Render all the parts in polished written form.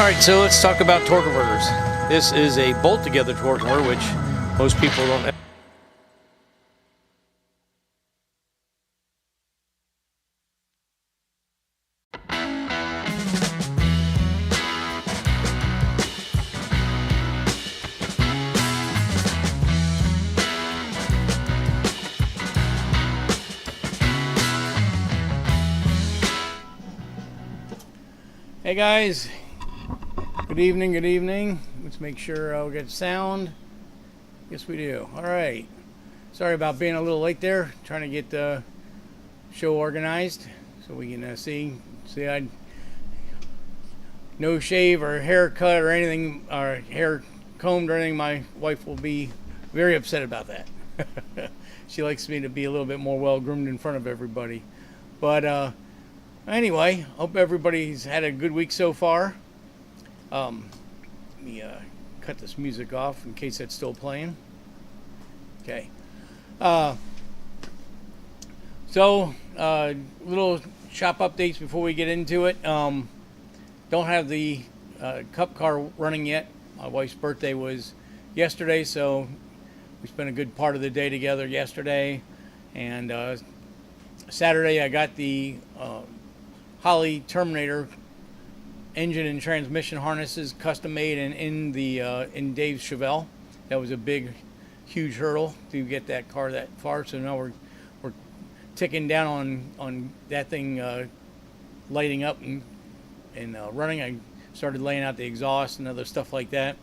Alright, so let's talk about torque converters. This is a bolt together torque converter, which most people don't. Hey guys, good evening, good evening. Let's make sure I'll get sound. Yes, we do. All right. Sorry about being a little late there. Trying to get the show organized so we can see I no shave or haircut or anything, or hair combed or anything. My wife will be very upset about that. She likes me to be a little bit more well groomed in front of everybody. But anyway, hope everybody's had a good week so far. Let me cut this music off in case that's still playing. Okay. So little shop updates before we get into it. Don't have the cup car running yet. My wife's birthday was yesterday, so we spent a good part of the day together yesterday. And Saturday I got the Holly Terminator engine and transmission harnesses custom made and in Dave's Chevelle. That was a big, huge hurdle to get that car that far. So now we're ticking down on that thing lighting up and running. I started laying out the exhaust and other stuff like that,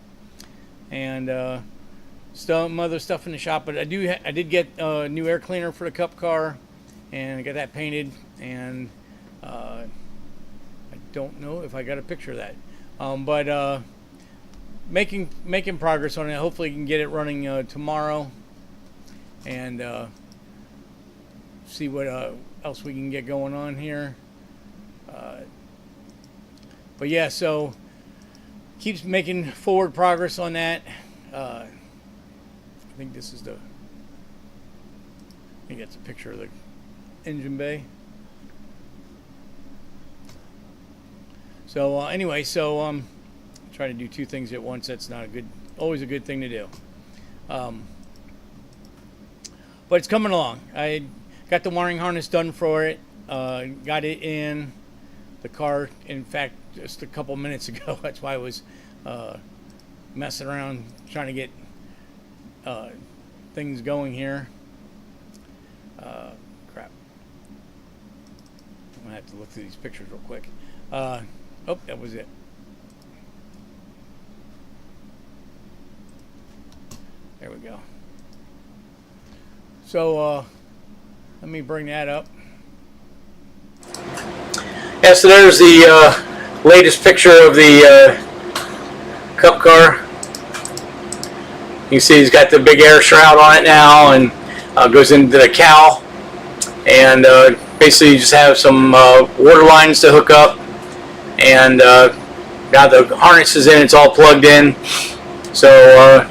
and some other stuff in the shop. But I did get a new air cleaner for the cup car, and I got that painted. And I don't know if I got a picture of that, but making progress on it. Hopefully, can get it running tomorrow, and see what else we can get going on here. But yeah, so keeps making forward progress on that. I think this is I think that's a picture of the engine bay. So anyway, so try to do two things at once. That's not always a good thing to do. But it's coming along. I got the wiring harness done for it. Got it in the car, in fact, just a couple minutes ago. That's why I was messing around trying to get things going here. Crap. I'm going to have to look through these pictures real quick. Oh, that was it. There we go. So let me bring that up. Yeah, so there's the latest picture of the cup car. You can see he's got the big air shroud on it now, and goes into the cowl. And basically you just have some water lines to hook up. And now the harness is in, it's all plugged in. So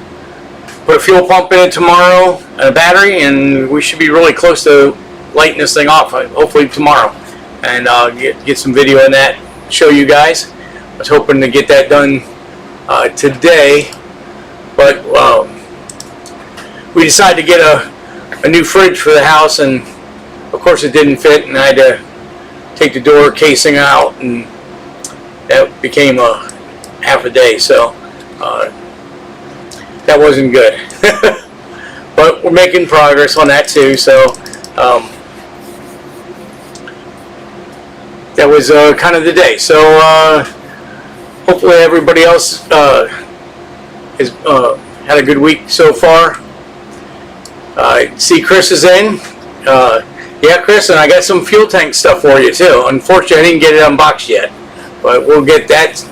put a fuel pump in it tomorrow and a battery, and we should be really close to lighting this thing off, hopefully tomorrow. And get some video on that, show you guys. I was hoping to get that done today, but we decided to get a new fridge for the house, and of course it didn't fit, and I had to take the door casing out, and that became half a day, so that wasn't good. But we're making progress on that too, so that was kind of the day. So hopefully everybody else has had a good week so far. I see Chris is in. Yeah, Chris, and I got some fuel tank stuff for you too. Unfortunately, I didn't get it unboxed yet, but we'll get that,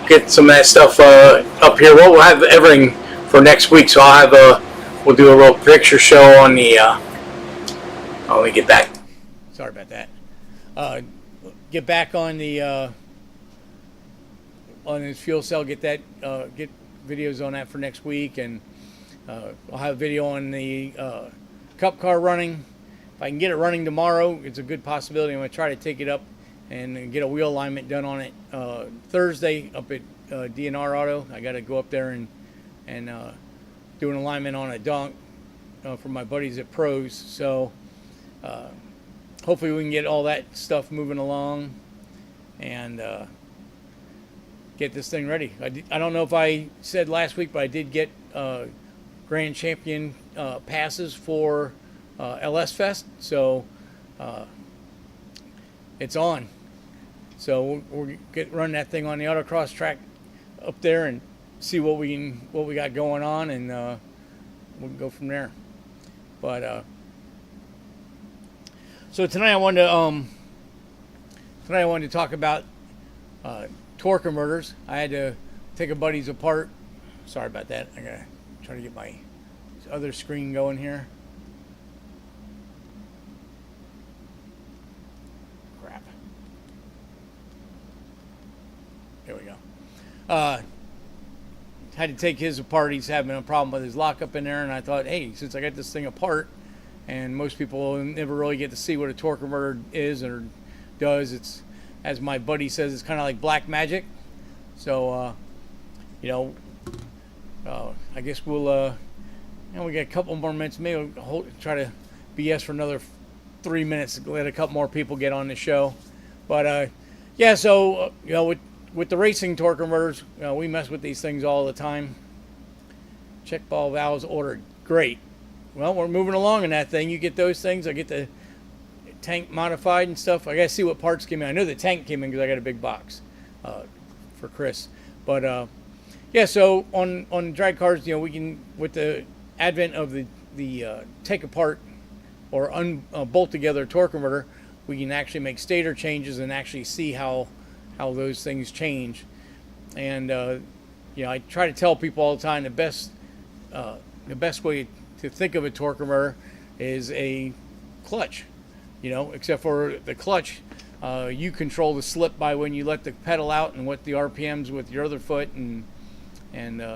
get some of that stuff up here. Well, we'll have everything for next week, so I'll have we'll do a real picture show on the. Let me get back. Sorry about that. Get back on the on his fuel cell. Get that. Get videos on that for next week, and I'll have video on the cup car running. If I can get it running tomorrow, it's a good possibility. I'm going to try to take it up and get a wheel alignment done on it Thursday up at DNR Auto. I got to go up there and do an alignment on a dunk for my buddies at Pros. So hopefully we can get all that stuff moving along and get this thing ready. I don't know if I said last week, but I did get Grand Champion passes for LS Fest, so it's on. So we'll run that thing on the autocross track up there and see what we got going on, and we'll go from there. But so tonight I wanted to talk about torque converters. I had to take a buddy's apart. Sorry about that. I gotta try to get my other screen going here. Crap. There we go. Had to take his apart. He's having a problem with his lockup in there, and I thought, hey, since I got this thing apart, and most people never really get to see what a torque converter is or does, it's, as my buddy says, it's kind of like black magic. So, I guess we'll, we got a couple more minutes. Maybe we'll try to BS for another 3 minutes to let a couple more people get on the show. But, so, with the racing torque converters, we mess with these things all the time. Check ball valves ordered. Great. Well, we're moving along in that thing. You get those things. I get the tank modified and stuff. I got to see what parts came in. I know the tank came in because I got a big box for Chris. But, so on drag cars, we can, with the advent of the take apart or bolt together torque converter, we can actually make stator changes and actually see how those things change. And I try to tell people all the time the best way to think of a torque converter is a clutch. Except for the clutch, you control the slip by when you let the pedal out and what the RPMs with your other foot and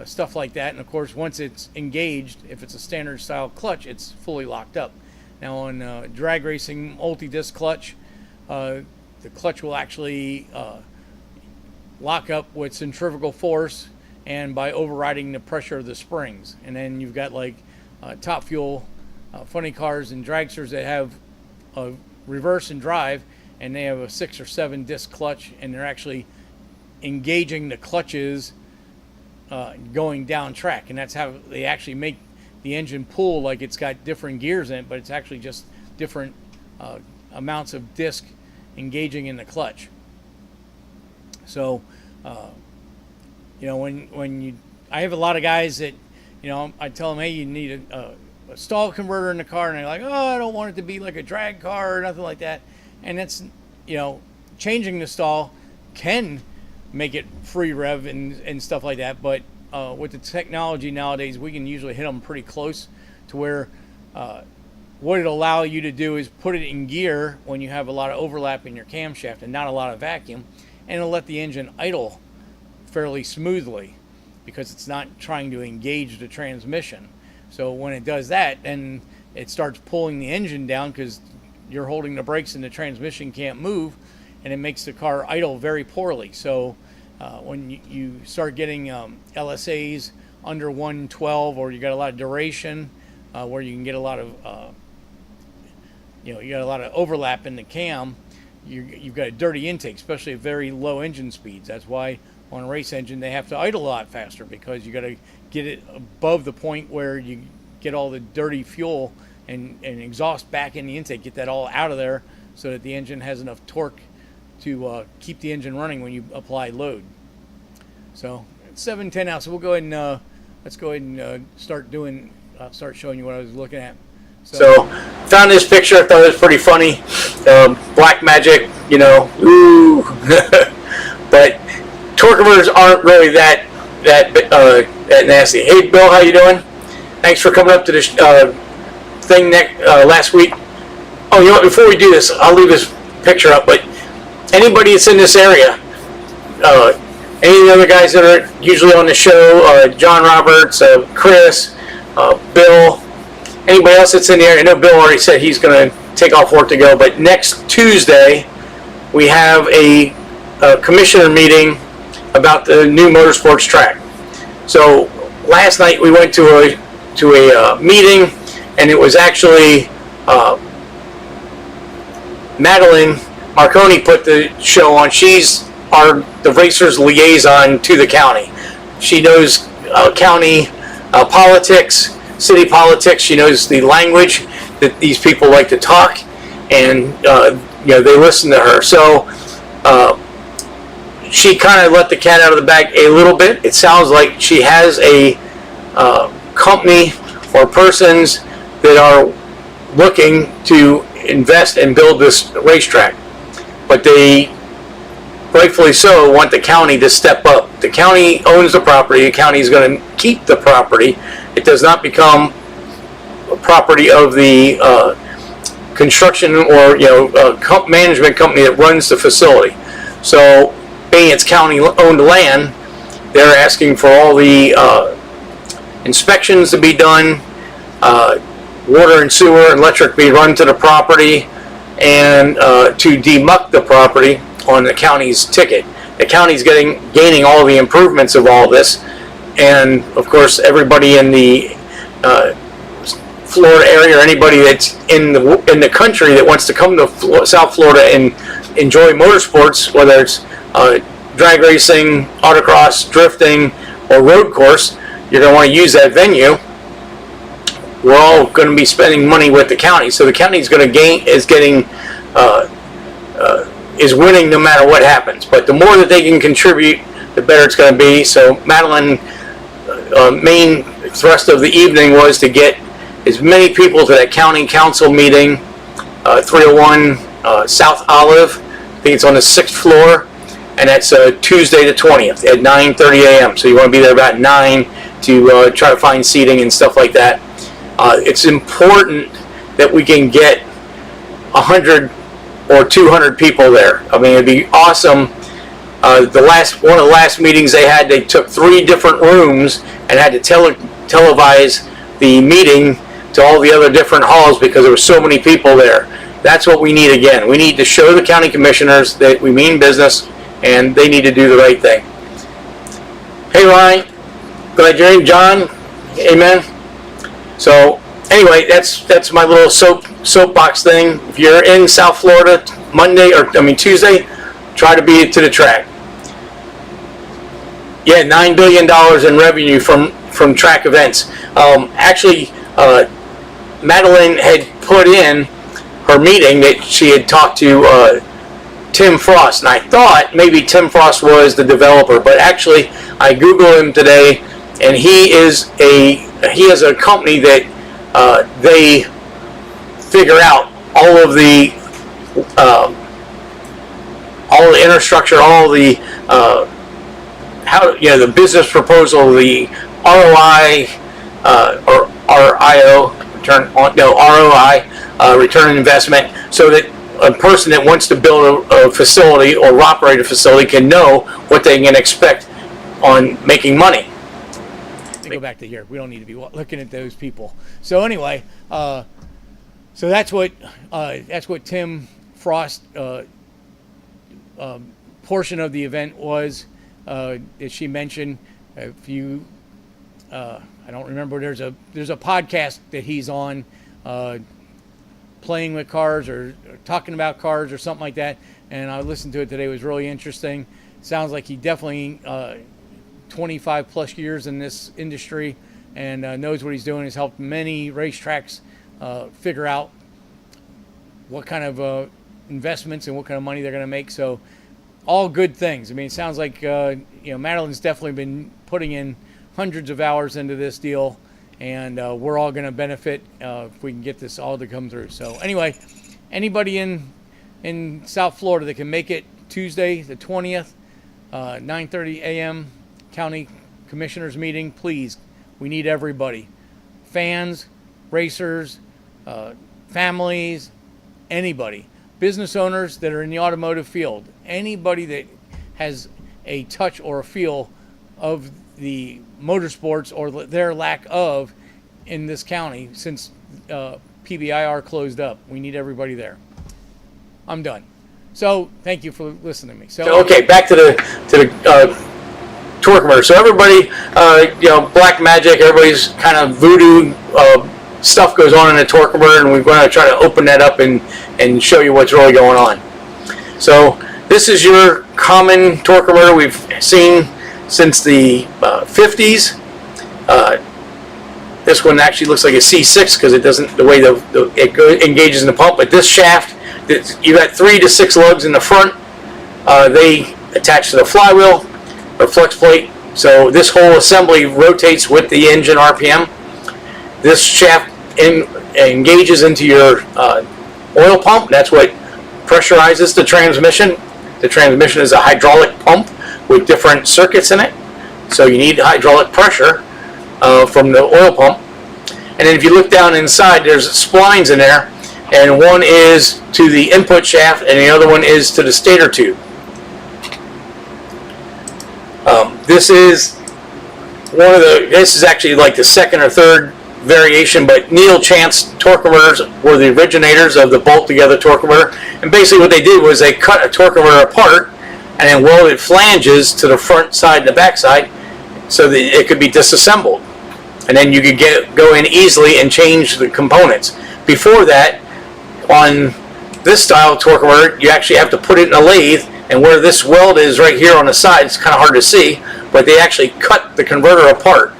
stuff like that. And of course, once it's engaged, if it's a standard style clutch, it's fully locked up. Now on drag racing multi-disc clutch, the clutch will actually lock up with centrifugal force and by overriding the pressure of the springs. And then you've got like top fuel funny cars and dragsters that have a reverse and drive, and they have a 6 or 7 disc clutch, and they're actually engaging the clutches going down track, and that's how they actually make the engine pull like it's got different gears in it, but it's actually just different amounts of disc engaging in the clutch. So I have a lot of guys that I tell them, hey, you need a stall converter in the car, and they're like, oh, I don't want it to be like a drag car or nothing like that. And it's changing the stall can make it free rev and stuff like that, but with the technology nowadays, we can usually hit them pretty close to where what it'll allow you to do is put it in gear when you have a lot of overlap in your camshaft and not a lot of vacuum, and it'll let the engine idle fairly smoothly because it's not trying to engage the transmission. So when it does that, then it starts pulling the engine down because you're holding the brakes and the transmission can't move, and it makes the car idle very poorly. So when you start getting LSAs under 112, or you got a lot of duration, where you can get a lot of you got a lot of overlap in the cam, you've got a dirty intake, especially at very low engine speeds. That's why on a race engine they have to idle a lot faster, because you got to get it above the point where you get all the dirty fuel and exhaust back in the intake, get that all out of there so that the engine has enough torque to keep the engine running when you apply load. So it's 7:10 now, so we'll go ahead and let's go ahead and start showing you what I was looking at. So found this picture. I thought it was pretty funny. Black magic, ooh. But torque converters aren't really that nasty. Hey, Bill, how you doing? Thanks for coming up to this thing last week. Oh, before we do this, I'll leave this picture up. But anybody that's in this area, any of the other guys that are usually on the show, John Roberts, Chris, Bill, anybody else that's in the area, I know Bill already said he's going to take off work to go, but next Tuesday, we have a commissioner meeting about the new motorsports track. So last night we went to a meeting, and it was actually Madeline Marconi put the show on. She's the racer's liaison to the county. She knows county politics, city politics. She knows the language that these people like to talk, and they listen to her. So she kind of let the cat out of the bag a little bit. It sounds like she has a company or persons that are looking to invest and build this racetrack, but they rightfully so want the county to step up. The county owns the property. The county is going to keep the property. It does not become a property of the construction or management company that runs the facility. So, being it's county-owned land, they're asking for all the inspections to be done, water and sewer and electric be run to the property, and to demuck the property on the county's ticket. The county's gaining all the improvements of all this, and of course everybody in the Florida area, or anybody that's in the country that wants to come to South Florida and enjoy motorsports, whether it's drag racing, autocross, drifting, or road course, you're going to want to use that venue. We're all going to be spending money with the county, so the county's going to is winning no matter what happens. But the more that they can contribute, the better it's going to be. So Madeline, main thrust of the evening was to get as many people to that county council meeting, 301 South Olive. I think it's on the 6th floor, and that's Tuesday the 20th at 9:30 a.m. So you want to be there about 9 to try to find seating and stuff like that. It's important that we can get 100 or 200 people there. I mean, it'd be awesome. One of the last meetings they had, they took 3 different rooms and had to televise the meeting to all the other different halls because there were so many people there. That's what we need again. We need to show the county commissioners that we mean business, and they need to do the right thing. Hey Ryan, glad you're in. John, amen. So anyway, that's my little soapbox thing. If you're in South Florida Tuesday, try to be to the track. Yeah, $9 billion in revenue from track events. Actually, Madeline had put in her meeting that she had talked to Tim Frost, and I thought maybe Tim Frost was the developer, but actually I Googled him today, and he has a company that they figure out all the infrastructure, all the the business proposal, the ROI or RIO return on investment, so that a person that wants to build a facility or operate a facility can know what they can expect on making money. Go back to here. We don't need to be looking at those people. So anyway, so that's what Tim Frost portion of the event was. As she mentioned, if you, I don't remember. There's a podcast that he's on, playing with cars or talking about cars or something like that. And I listened to it today. It was really interesting. Sounds like he definitely 25 plus years in this industry and knows what he's doing. Has helped many racetracks figure out what kind of investments and what kind of money they're going to make. So all good things. I mean, it sounds like Madeline's definitely been putting in hundreds of hours into this deal, and we're all going to benefit if we can get this all to come through. So anyway, anybody in South Florida that can make it Tuesday the 20th, 9:30 a.m. County Commissioners meeting, please. We need everybody. Fans, racers, families, anybody. Business owners that are in the automotive field. Anybody that has a touch or a feel of the motorsports or their lack of in this county since PBIR closed up. We need everybody there. I'm done. So thank you for listening to me. So okay, back to the torque converter. So everybody, black magic, everybody's kind of voodoo stuff goes on in a torque converter, and we're going to try to open that up and show you what's really going on. So this is your common torque converter we've seen since the 50s. This one actually looks like a C6 because it doesn't, the way it engages in the pump. But this shaft, you've got 3 to 6 lugs in the front. They attach to the flywheel or flex plate. So this whole assembly rotates with the engine RPM. This shaft engages into your oil pump. That's what pressurizes the transmission. The transmission is a hydraulic pump with different circuits in it. So you need hydraulic pressure from the oil pump. And then if you look down inside, there's splines in there, and one is to the input shaft and the other one is to the stator tube. This is actually like the second or third variation, but Neil Chance torque converters were the originators of the bolt together torque converter. And basically what they did was they cut a torque converter apart and then welded flanges to the front side and the back side so that it could be disassembled. And then you could go in easily and change the components. Before that, on this style of torque converter, you actually have to put it in a lathe, and where this weld is right here on the side, it's kind of hard to see, but they actually cut the converter apart.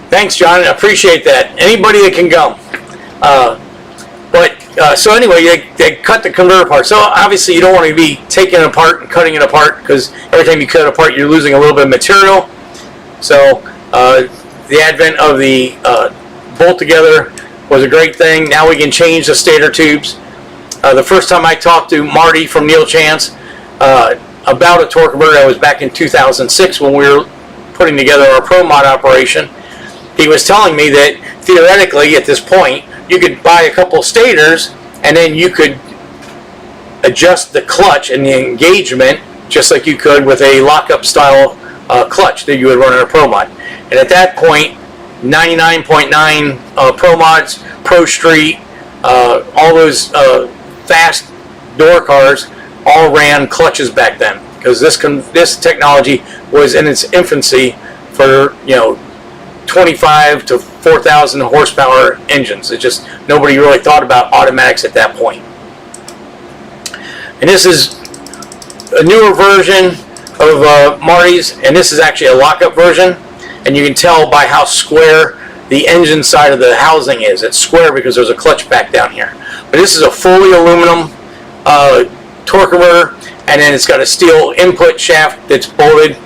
Thanks, John. I appreciate that. Anybody that can go. So anyway, they cut the converter apart. So obviously you don't want to be taking it apart and cutting it apart, because every time you cut it apart, you're losing a little bit of material. So the advent of the bolt together was a great thing. Now we can change the stator tubes. The first time I talked to Marty from Neil Chance about a torque converter, that was back in 2006 when we were putting together our Pro Mod operation. He was telling me that theoretically at this point you could buy a couple stators and then you could adjust the clutch and the engagement just like you could with a lockup style clutch that you would run in a Pro Mod. And at that point, 99.9 Pro Mods, Pro Street, all those fast door cars all ran clutches back then, because this technology was in its infancy for 25 to 4,000 horsepower engines. It just, nobody really thought about automatics at that point. And this is a newer version of Marty's, and this is actually a lockup version, and you can tell by how square the engine side of the housing is. It's square because there's a clutch back down here. But this is a fully aluminum torque converter, and then it's got a steel input shaft that's bolted.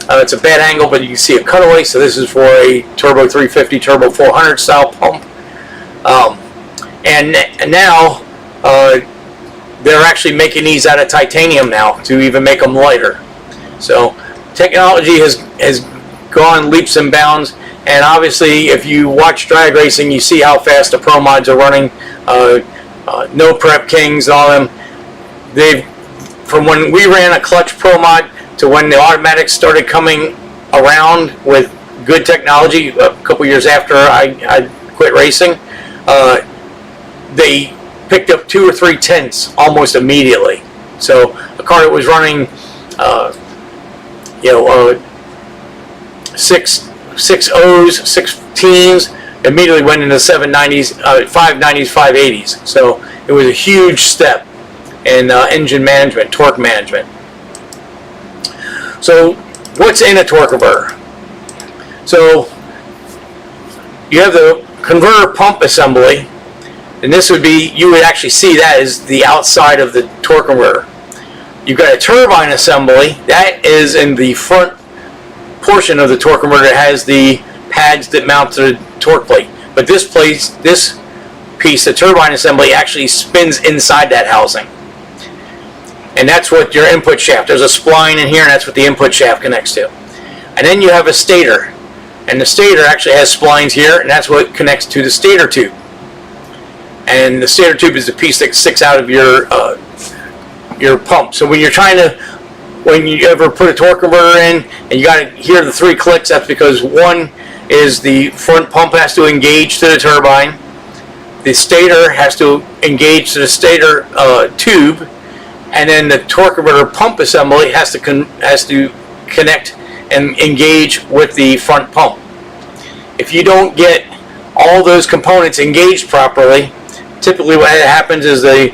It's a bad angle, but you can see a cutaway. So this is for a turbo 350, turbo 400 style pump. And now they're actually making these out of titanium now to even make them lighter. So technology has gone leaps and bounds. And obviously, if you watch drag racing, you see how fast the Pro Mods are running. No Prep Kings, all them. From when we ran a clutch Pro Mod to when the automatics started coming around with good technology, a couple years after I quit racing, they picked up 2 or 3 tenths almost immediately. So a car that was running, 6 O's, 16s, immediately went into 790s, 590s, 580s. So it was a huge step in engine management, torque management. So what's in a torque converter? So you have the converter pump assembly, and this would be, you would actually see that as the outside of the torque converter. You've got a turbine assembly, that is in the front portion of the torque converter. It has the pads that mount to the torque plate. But this piece, the turbine assembly, actually spins inside that housing. And that's what your input shaft, there's a spline in here, and that's what the input shaft connects to. And then you have a stator. And the stator actually has splines here, and that's what connects to the stator tube. And the stator tube is the piece that sticks out of your pump. So when you ever put a torque converter in and you got to hear the 3 clicks, that's because one is the front pump has to engage to the turbine. the stator has to engage to the stator tube, and then the torque converter pump assembly has to connect and engage with the front pump. If you don't get all those components engaged properly, typically what happens is the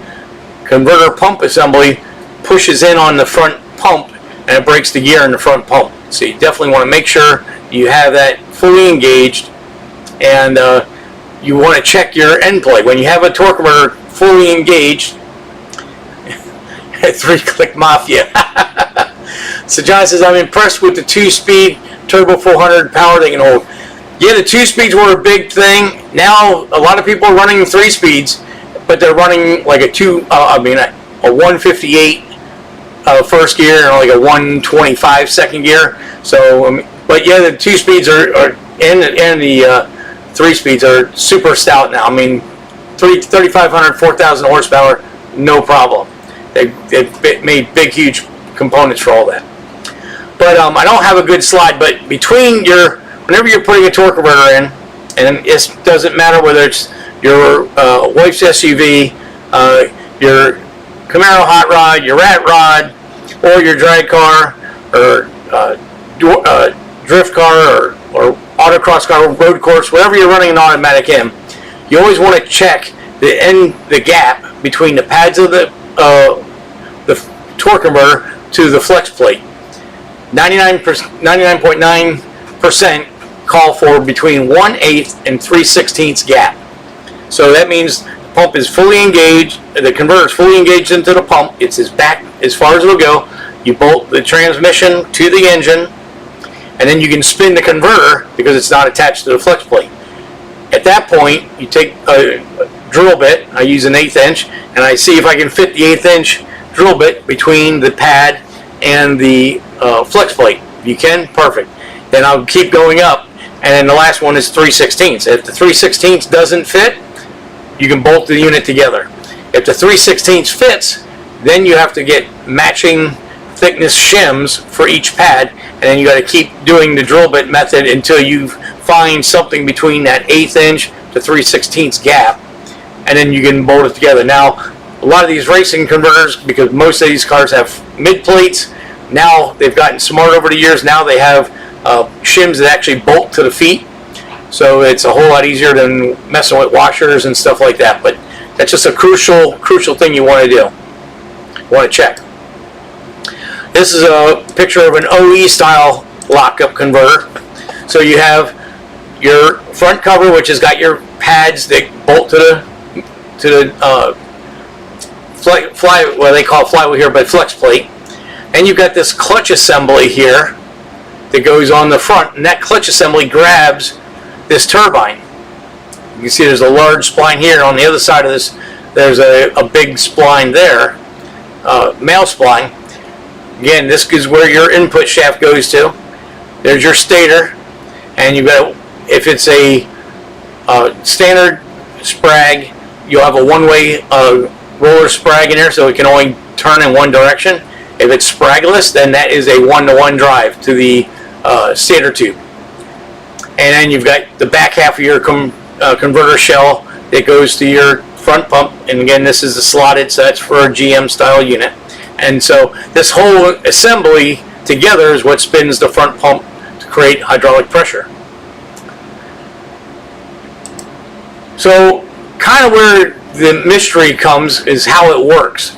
converter pump assembly pushes in on the front pump and it breaks the gear in the front pump. So you definitely want to make sure you have that fully engaged, and you want to check your end plate. When you have a torque converter fully engaged, 3-click mafia. So John says, I'm impressed with the 2-speed turbo 400 power they can hold. Yeah, the 2 speeds were a big thing. Now a lot of people are running 3 speeds, but they're running like a 158 first gear and like a 125 second gear. So, but yeah, the 2 speeds and the 3 speeds are super stout now. I mean, 3,500, 4,000 horsepower, no problem. They've made big, huge components for all that. But I don't have a good slide, but whenever you're putting a torque converter in, and it doesn't matter whether it's your wife's SUV, your Camaro hot rod, your rat rod, or your drag car, or drift car, or autocross car, road course, whatever you're running an automatic in, you always want to check the gap between the pads of the torque converter to the flex plate. 99.9% call for between 1/8 and 3/16 gap. So that means the pump is fully engaged, the converter is fully engaged into the pump, it's as back as far as it'll go. You bolt the transmission to the engine, and then you can spin the converter because it's not attached to the flex plate. At that point, you take a drill bit, I use an 1/8 inch, and I see if I can fit the 1/8 inch drill bit between the pad and the flex plate. If you can, perfect. Then I'll keep going up, and then the last one is 3/16. If the 3/16 doesn't fit, you can bolt the unit together. If the 3/16 fits, then you have to get matching thickness shims for each pad, and then you got to keep doing the drill bit method until you find something between that 1/8 inch to 3/16 gap, and then you can bolt it together. Now, a lot of these racing converters, because most of these cars have mid plates, now they've gotten smart over the years. Now they have shims that actually bolt to the feet, so it's a whole lot easier than messing with washers and stuff like that. But that's just a crucial thing you want to do. You want to check. This is a picture of an OE style lockup converter. So you have your front cover, which has got your pads that bolt to the what they call flywheel here, but flex plate. And you've got this clutch assembly here that goes on the front, and that clutch assembly grabs this turbine. You can see there's a large spline here, and on the other side of this there's a big spline there, male spline. Again, this is where your input shaft goes to. There's your stator, and you've got, if it's a standard sprag, you'll have a one-way roller sprag in there, so it can only turn in one direction. If it's spragless, then that is a one-to-one drive to the stator tube. And then you've got the back half of your converter shell that goes to your front pump. And again, this is the slotted, so that's for a GM style unit. And so this whole assembly together is what spins the front pump to create hydraulic pressure. So kind of where the mystery comes is how it works.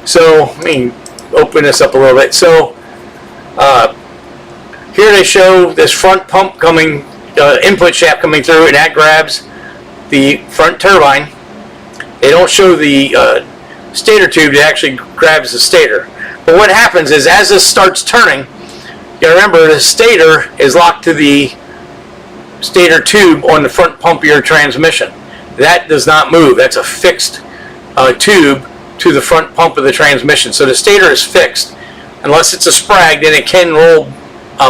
So let me open this up a little bit. So here they show this front pump coming, input shaft coming through, and that grabs the front turbine. They don't show the stator tube that actually grabs the stator. But what happens is, as this starts turning, you gotta remember the stator is locked to the stator tube on the front pump of your transmission. That does not move. That's a fixed tube to the front pump of the transmission. So the stator is fixed. Unless it's a sprag, then it can roll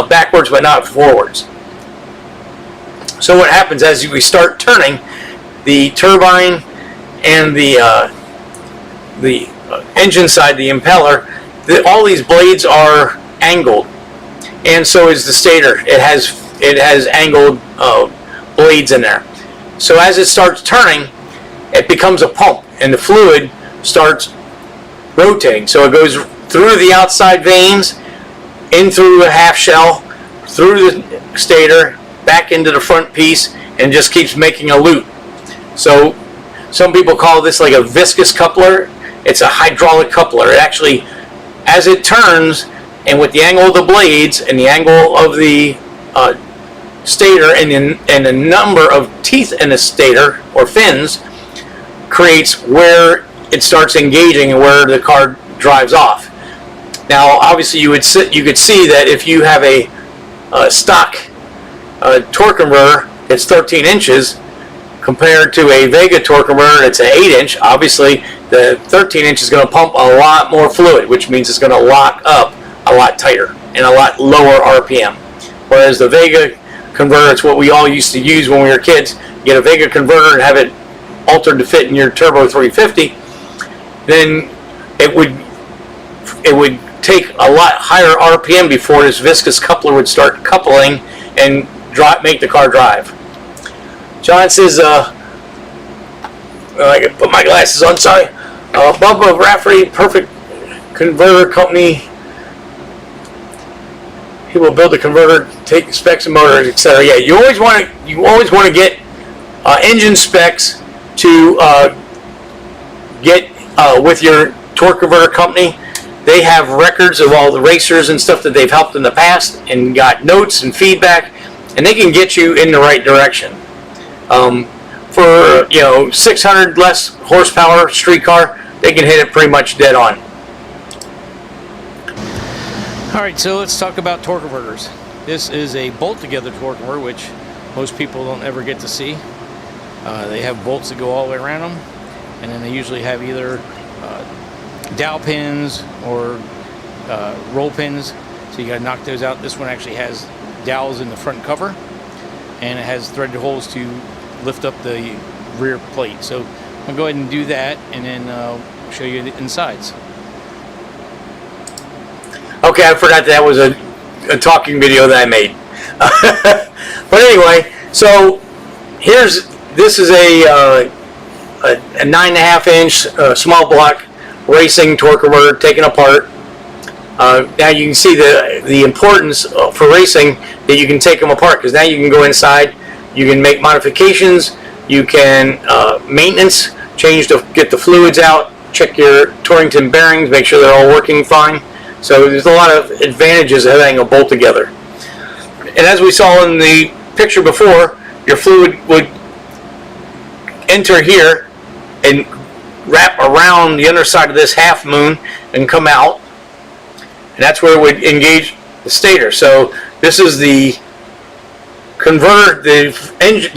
backwards but not forwards. So what happens as we start turning, the turbine and the engine side, the impeller, all these blades are angled, and so is the stator. It has angled blades in there. So as it starts turning, it becomes a pump, and the fluid starts rotating. So it goes through the outside veins, in through the half shell, through the stator, back into the front piece, and just keeps making a loop. So some people call this like a viscous coupler. It's a hydraulic coupler. It actually, as it turns, and with the angle of the blades and the angle of the stator and the number of teeth in the stator or fins, creates where it starts engaging and where the car drives off. Now, obviously, you could see that if you have a stock torque converter that's 13 inches compared to a Vega torque converter that's an 8-inch, obviously the 13-inch is going to pump a lot more fluid, which means it's going to lock up a lot tighter and a lot lower RPM. Whereas the Vega converter, it's what we all used to use when we were kids. You get a Vega converter and have it altered to fit in your Turbo 350, then it would take a lot higher RPM before this viscous coupler would start coupling and make the car drive. John says, I can put my glasses on, sorry. Bubba Rafferty, perfect converter company. He will build a converter, take specs and motors, etc. Yeah, you always want to get engine specs to get with your torque converter company. They have records of all the racers and stuff that they've helped in the past, and got notes and feedback, and they can get you in the right direction. For 600 less horsepower street car, they can hit it pretty much dead on. Alright, so let's talk about torque converters. This is a bolt together torque converter, which most people don't ever get to see. They have bolts that go all the way around them, and then they usually have either dowel pins or roll pins, so you got to knock those out. This one actually has dowels in the front cover, and it has threaded holes to lift up the rear plate. So I'll go ahead and do that, and then show you the insides. Okay, I forgot that was a talking video that I made. But anyway, so this is a 9.5 inch small block racing torque converter taken apart. Now you can see the importance for racing that you can take them apart, because now you can go inside, you can make modifications, you can maintenance, get the fluids out, check your Torrington bearings, make sure they're all working fine. So there's a lot of advantages of having a bolt together. And as we saw in the picture before, your fluid would enter here and wrap around the underside of this half moon and come out. And that's where it would engage the stator. So this is the converter, the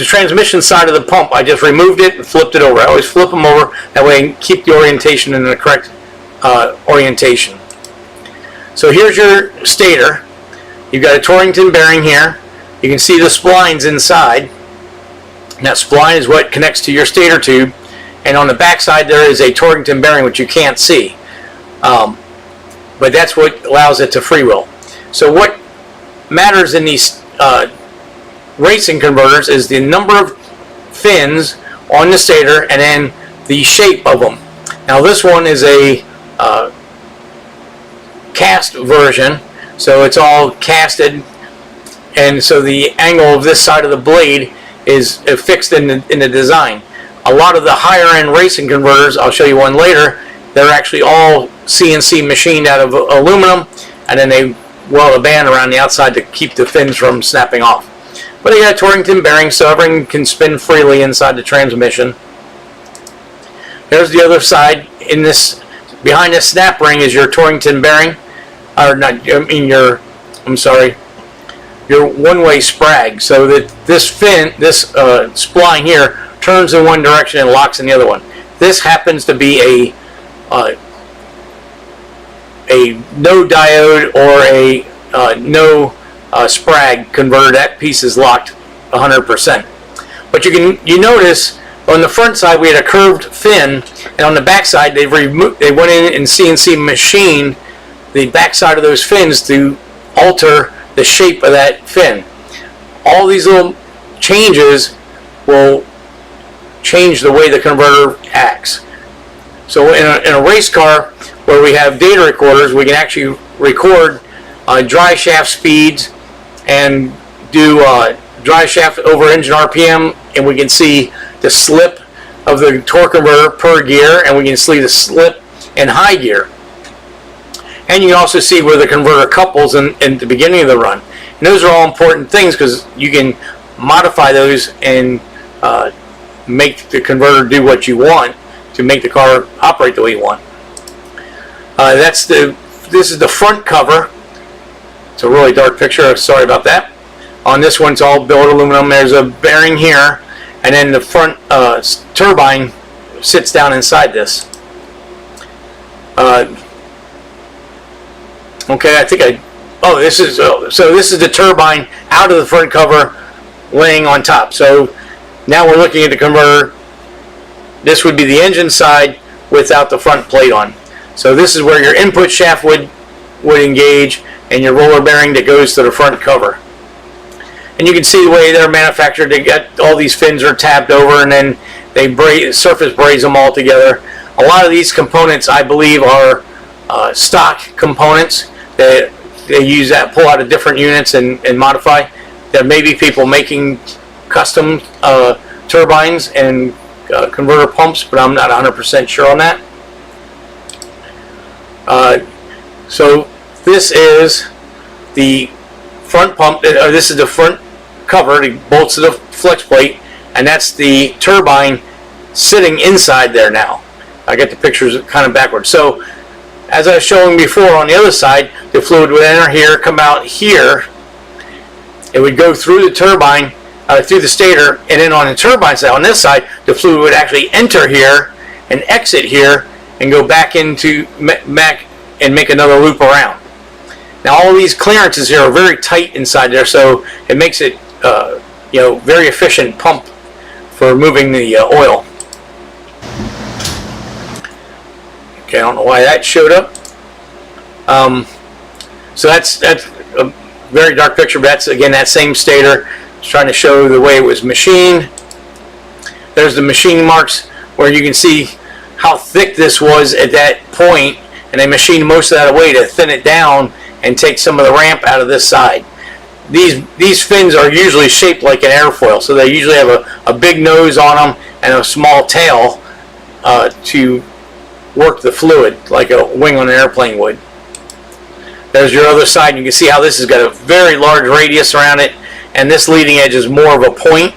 transmission side of the pump. I just removed it and flipped it over. I always flip them over, that way I can keep the orientation in the correct orientation. So here's your stator. You've got a Torrington bearing here. You can see the splines inside. And that spline is what connects to your stator tube. And on the back side there is a Torrington bearing, which you can't see. But that's what allows it to freewheel. So what matters in these racing converters is the number of fins on the stator and then the shape of them. Now this one is a cast version, so it's all casted, and so the angle of this side of the blade is fixed in the design. A lot of the higher end racing converters, I'll show you one later, they're actually all CNC machined out of aluminum, and then they weld a band around the outside to keep the fins from snapping off. But they got a Torrington bearing, so everything can spin freely inside the transmission. There's the other side. Behind this snap ring is your Torrington bearing, or not, your one-way sprag, so that this spline here turns in one direction and locks in the other one. This happens to be a no diode or a no sprag converter. That piece is locked 100%. But you notice on the front side we had a curved fin, and on the back side they went in and CNC machined the back side of those fins to alter the shape of that fin. All these little changes will change the way the converter acts. So in a race car where we have data recorders, we can actually record dry shaft speeds and do dry shaft over engine RPM, and we can see the slip of the torque converter per gear, and we can see the slip in high gear. And you can also see where the converter couples in the beginning of the run. And those are all important things because you can modify those and make the converter do what you want to make the car operate the way you want. This is the front cover. It's a really dark picture, sorry about that. On this one, it's all billet aluminum. There's a bearing here, and then the front turbine sits down inside this. Okay, I think this is the turbine out of the front cover, laying on top. So now we're looking at the converter. This would be the engine side without the front plate on. So this is where your input shaft would engage, and your roller bearing that goes to the front cover. And you can see the way they're manufactured. They got all these fins are tapped over, and then they surface braze them all together. A lot of these components, I believe, are stock components that they use that pull out of different units and modify. There may be people making custom turbines and converter pumps, but I'm not 100% sure on that. So this is the front pump, or this is the front cover, the bolts of the flex plate, and that's the turbine sitting inside there now. I get the pictures kind of backwards. So as I was showing before, on the other side, the fluid would enter here, come out here. It would go through the turbine, through the stator, and then on the turbine side, on this side, the fluid would actually enter here and exit here and go back into back and make another loop around. Now all these clearances here are very tight inside there, so it makes it very efficient pump for moving the oil. Okay, I don't know why that showed up. So that's a very dark picture, but that's again that same stator. It's trying to show the way it was machined. There's the machine marks where you can see how thick this was at that point, and they machined most of that away to thin it down and take some of the ramp out of this side. These fins are usually shaped like an airfoil, so they usually have a big nose on them and a small tail to work the fluid like a wing on an airplane would. There's your other side, and you can see how this has got a very large radius around it, and this leading edge is more of a point.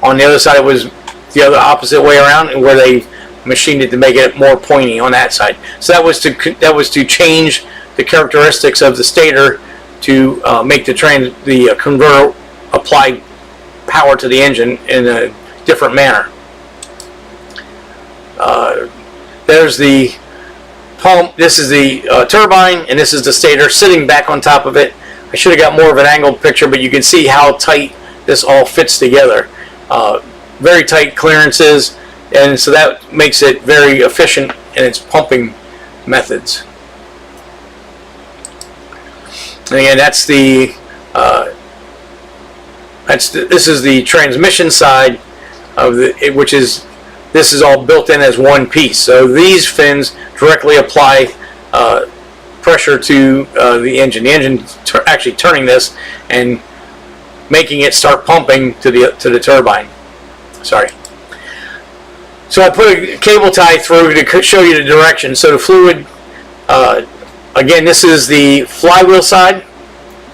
On the other side, it was the other opposite way around, where they machined it to make it more pointy on that side. So that was to change the characteristics of the stator to make the converter apply power to the engine in a different manner. There's the pump. This is the turbine, and this is the stator sitting back on top of it. I should have got more of an angled picture, but you can see how tight this all fits together. Very tight clearances, and so that makes it very efficient in its pumping methods. And again, this is the transmission side of this is all built in as one piece. So these fins directly apply pressure to the engine. The engine actually turning this and making it start pumping to the turbine. Sorry. So I put a cable tie through to show you the direction. So the fluid, again, this is the flywheel side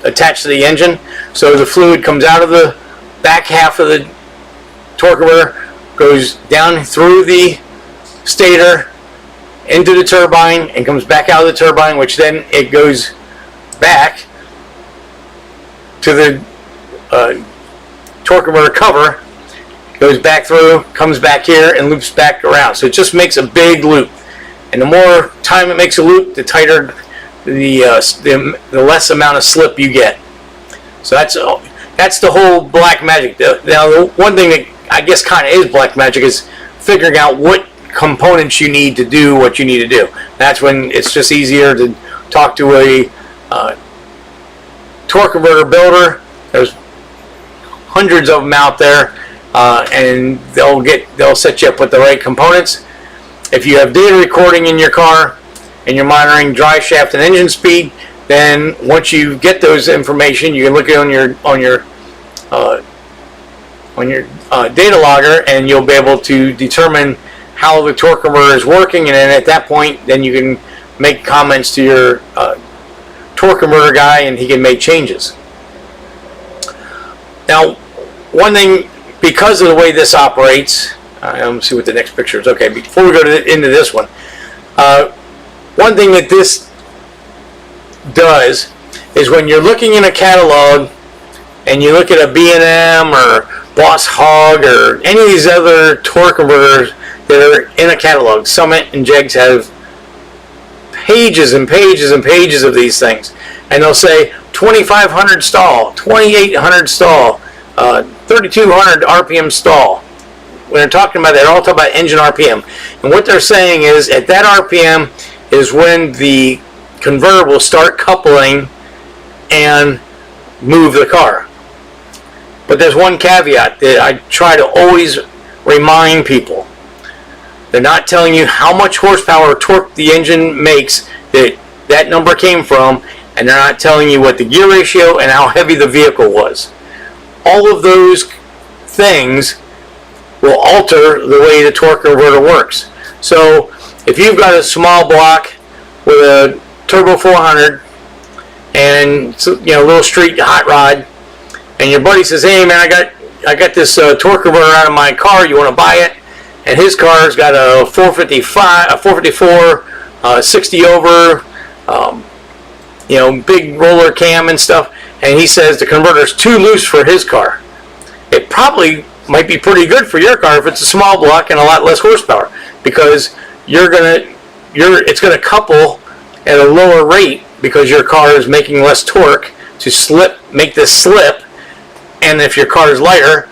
attached to the engine. So the fluid comes out of the back half of the torque converter, goes down through the stator into the turbine, and comes back out of the turbine, which then it goes back to the torque converter cover, goes back through, comes back here, and loops back around. So it just makes a big loop, and the more time it makes a loop, the tighter the less amount of slip you get. So that's the whole black magic. Now the one thing that I guess kind of is black magic is figuring out what components you need to do what you need to do. That's when it's just easier to talk to a torque converter builder. There's hundreds of them out there, and they'll set you up with the right components. If you have data recording in your car and you're monitoring drive shaft and engine speed, then once you get those information, you can look at it on your data logger, and you'll be able to determine how the torque converter is working. And then at that point, then you can make comments to your torque converter guy, and he can make changes. Now, one thing, because of the way this operates, let me see what the next picture is. Okay, before we go into this one, one thing that this does is when you're looking in a catalog and you look at a B&M or Boss Hog or any of these other torque converters that are in a catalog, Summit and Jegs have pages and pages and pages of these things, and they'll say 2500 stall, 2800 stall, 3200 RPM stall. When they're talking about that, they're all talking about engine RPM. And what they're saying is at that RPM is when the converter will start coupling and move the car. But there's one caveat that I try to always remind people. They're not telling you how much horsepower or torque the engine makes that number came from, and they're not telling you what the gear ratio and how heavy the vehicle was. All of those things will alter the way the torque converter works. So if you've got a small block with a turbo 400 and a little street hot rod, and your buddy says, "Hey man, I got this torque converter out of my car. You want to buy it?" And his car's got a 454, 60 over, big roller cam and stuff, and he says the converter's too loose for his car. It probably might be pretty good for your car if it's a small block and a lot less horsepower, because it's gonna couple at a lower rate because your car is making less torque to make this slip. And if your car is lighter,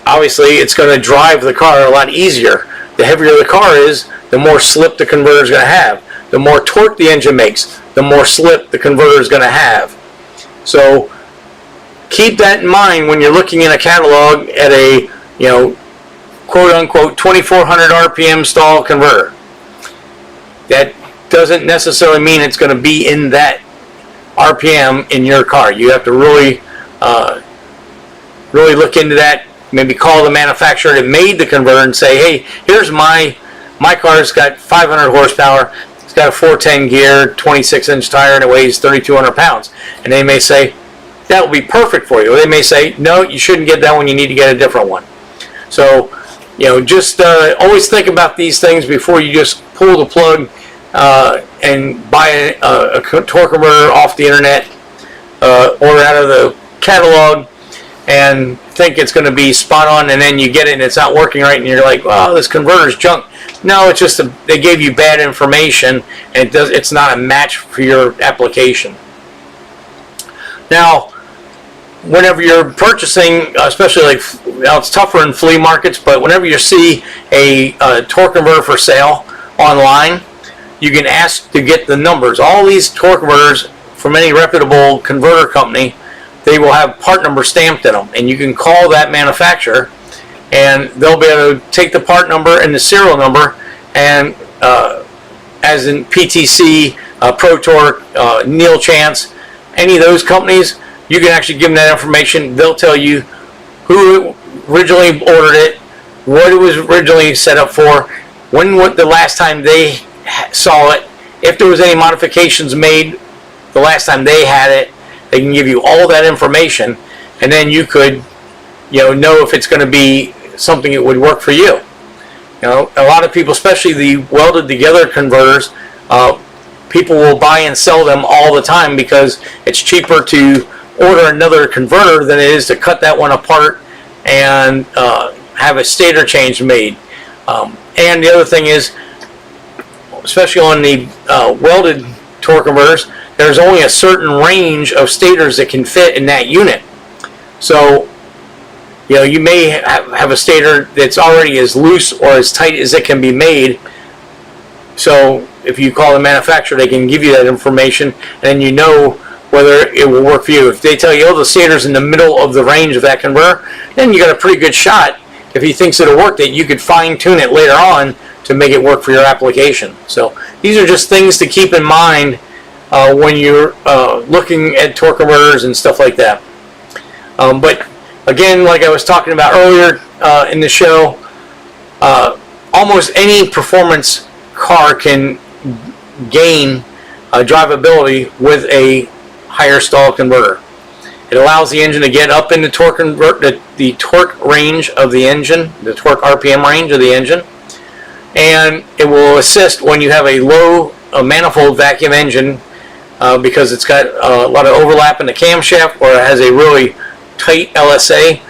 obviously it's going to drive the car a lot easier. The heavier the car is, the more slip the converter is going to have. The more torque the engine makes, the more slip the converter is going to have. So keep that in mind when you're looking in a catalog at a quote unquote 2400 RPM stall converter. That doesn't necessarily mean it's going to be in that RPM in your car. You have to really look into that. Maybe call the manufacturer that made the converter and say, "Hey, here's my car's got 500 horsepower. It's got a 410 gear, 26-inch tire, and it weighs 3,200 pounds." And they may say, "That will be perfect for you." Or they may say, "No, you shouldn't get that one. You need to get a different one." So, just always think about these things before you just pull the plug and buy a torque converter off the internet or out of the catalog and think it's going to be spot on, and then you get it and it's not working right, and you're like, "Oh, this converter's junk." No, it's just they gave you bad information, and it's not a match for your application. Now, whenever you're purchasing, especially it's tougher in flea markets, but whenever you see a torque converter for sale online, you can ask to get the numbers. All these torque converters from any reputable converter company, they will have part number stamped in them, and you can call that manufacturer and they'll be able to take the part number and the serial number, and as in PTC, Pro Torque, Neil Chance, any of those companies, you can actually give them that information. They'll tell you who originally ordered it, what it was originally set up for, when the last time they saw it, if there was any modifications made the last time they had it. They can give you all that information, and then you could know if it's going to be something that would work for you. A lot of people, especially the welded together converters, people will buy and sell them all the time because it's cheaper to order another converter than it is to cut that one apart and have a stator change made. And the other thing is, especially on the welded torque converters, there's only a certain range of stators that can fit in that unit. So, you may have a stator that's already as loose or as tight as it can be made. So if you call the manufacturer, they can give you that information, and then whether it will work for you. If they tell you, oh, the stator's in the middle of the range of that converter, then you got a pretty good shot, if he thinks it'll work, that you could fine tune it later on to make it work for your application. So these are just things to keep in mind when you're looking at torque converters and stuff like that. But again, like I was talking about earlier in the show, almost any performance car can gain drivability with a higher stall converter. It allows the engine to get up in the torque the torque range of the engine, the torque RPM range of the engine, and it will assist when you have a low manifold vacuum engine because it's got a lot of overlap in the camshaft, or it has a really tight LSA.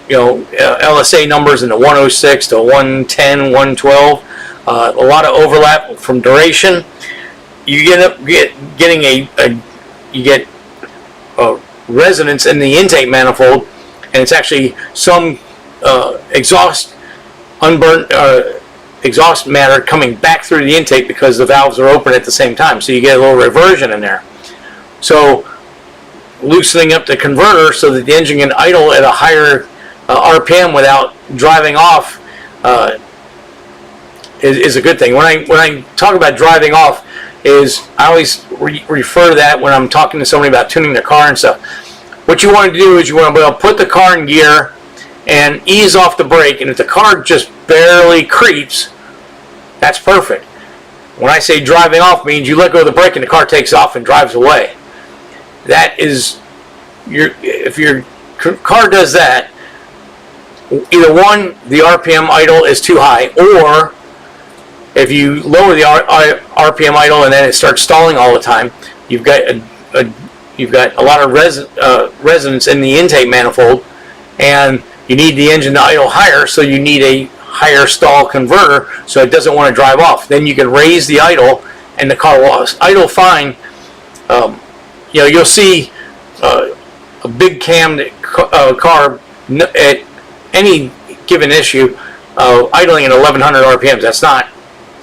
LSA numbers in the 106 to 110, 112. A lot of overlap from duration. You get resonance in the intake manifold, and it's actually some exhaust matter coming back through the intake because the valves are open at the same time, so you get a little reversion in there. So loosening up the converter so that the engine can idle at a higher RPM without driving off is a good thing. When I talk about driving off, I always refer to that when I'm talking to somebody about tuning their car and stuff. What you want to do is you want to put the car in gear and ease off the brake, and if the car just barely creeps, that's perfect. When I say driving off, means you let go of the brake and the car takes off and drives away. That is, if your car does that, either one, the RPM idle is too high, or if you lower the RPM idle and then it starts stalling all the time, you've got a lot of resonance in the intake manifold, and you need the engine to idle higher, so you need a higher stall converter so it doesn't want to drive off. Then you can raise the idle, and the car will idle fine. You'll see a big cammed car at any given issue idling at 1100 RPMs. That's not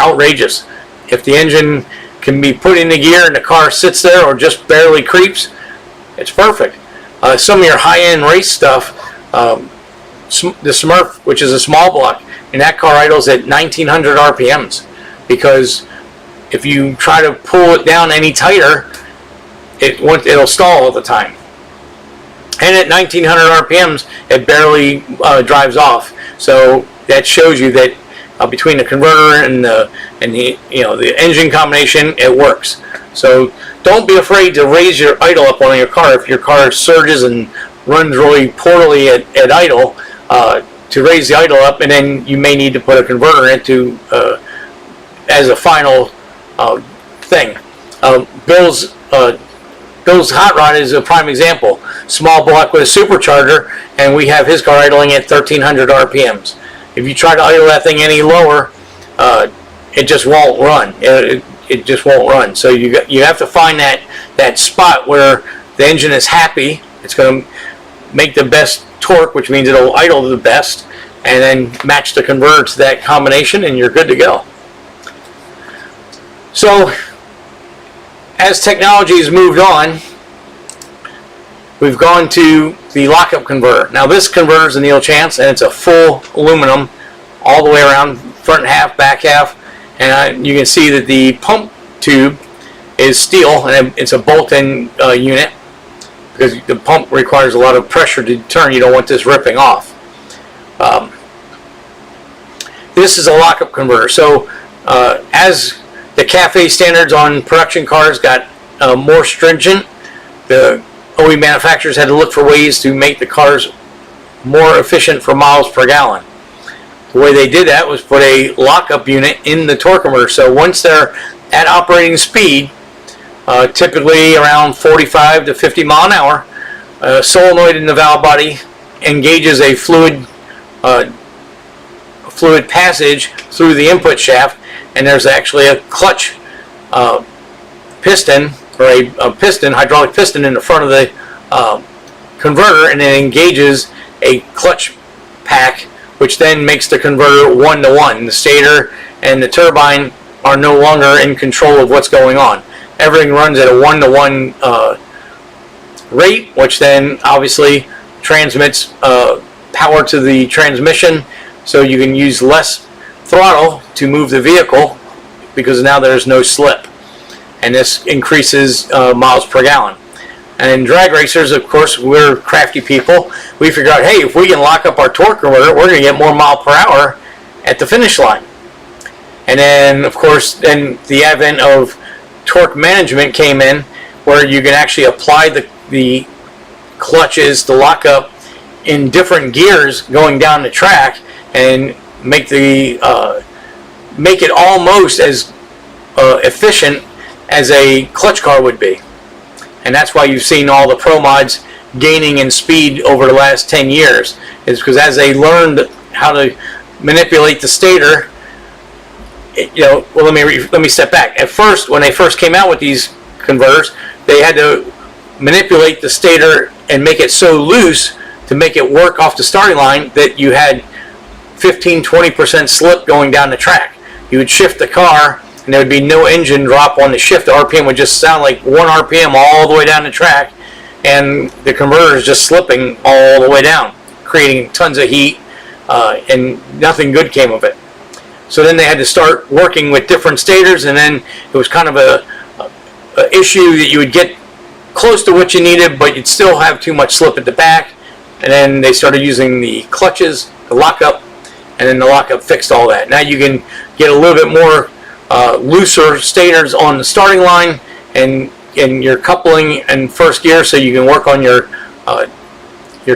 outrageous. If the engine can be put into gear and the car sits there or just barely creeps, it's perfect. Some of your high-end race stuff, the Smurf, which is a small block, and that car idles at 1900 RPMs, because if you try to pull it down any tighter, it'll stall all the time. And at 1900 RPMs, it barely drives off. So that shows you that between the converter and the engine combination, it works. So don't be afraid to raise your idle up on your car if your car surges and runs really poorly at idle. To raise the idle up, and then you may need to put a converter into as a final thing. Bill's hot rod is a prime example. Small block with a supercharger, and we have his car idling at 1300 RPMs. If you try to idle that thing any lower, it just won't run. It just won't run. So you have to find that spot where the engine is happy. It's going to make the best torque, which means it'll idle the best, and then match the converter to that combination, and you're good to go. So as technology has moved on, we've gone to the lockup converter. Now this converter is a Neil Chance, and it's a full aluminum all the way around, front half, back half, and you can see that the pump tube is steel, and it's a bolt-in unit, because the pump requires a lot of pressure to turn. You don't want this ripping off. This is a lockup converter. So as the CAFE standards on production cars got more stringent, the OE manufacturers had to look for ways to make the cars more efficient for miles per gallon. The way they did that was put a lockup unit in the torque converter. So once they're at operating speed, typically around 45 to 50 mile an hour, a solenoid in the valve body engages a fluid passage through the input shaft, and there's actually a clutch piston, or a piston, hydraulic piston in the front of the converter, and it engages a clutch pack, which then makes the converter one-to-one. The stator and the turbine are no longer in control of what's going on. Everything runs at a one-to-one rate, which then obviously transmits power to the transmission, so you can use less throttle to move the vehicle because now there's no slip, and this increases miles per gallon. And drag racers, of course, we're crafty people. We figure out, hey, if we can lock up our torque converter, we're going to get more mile per hour at the finish line. And then, of course, then the advent of torque management came in, where you can actually apply the clutches, the lockup, in different gears going down the track, and make it almost as efficient as a clutch car would be. And that's why you've seen all the pro mods gaining in speed over the last 10 years. Is because as they learned how to manipulate the stator, well, let me step back. At first, when they first came out with these converters, they had to manipulate the stator and make it so loose to make it work off the starting line that you had 15-20% slip going down the track. You would shift the car, and there would be no engine drop on the shift. The RPM would just sound like 1 RPM all the way down the track, and the converter is just slipping all the way down, creating tons of heat, and nothing good came of it. So then they had to start working with different stators, and then it was kind of a issue that you would get close to what you needed, but you'd still have too much slip at the back. And then they started using the clutches, the lockup, and then the lockup fixed all that. Now you can get a little bit more looser stators on the starting line and your coupling in first gear, so you can work on your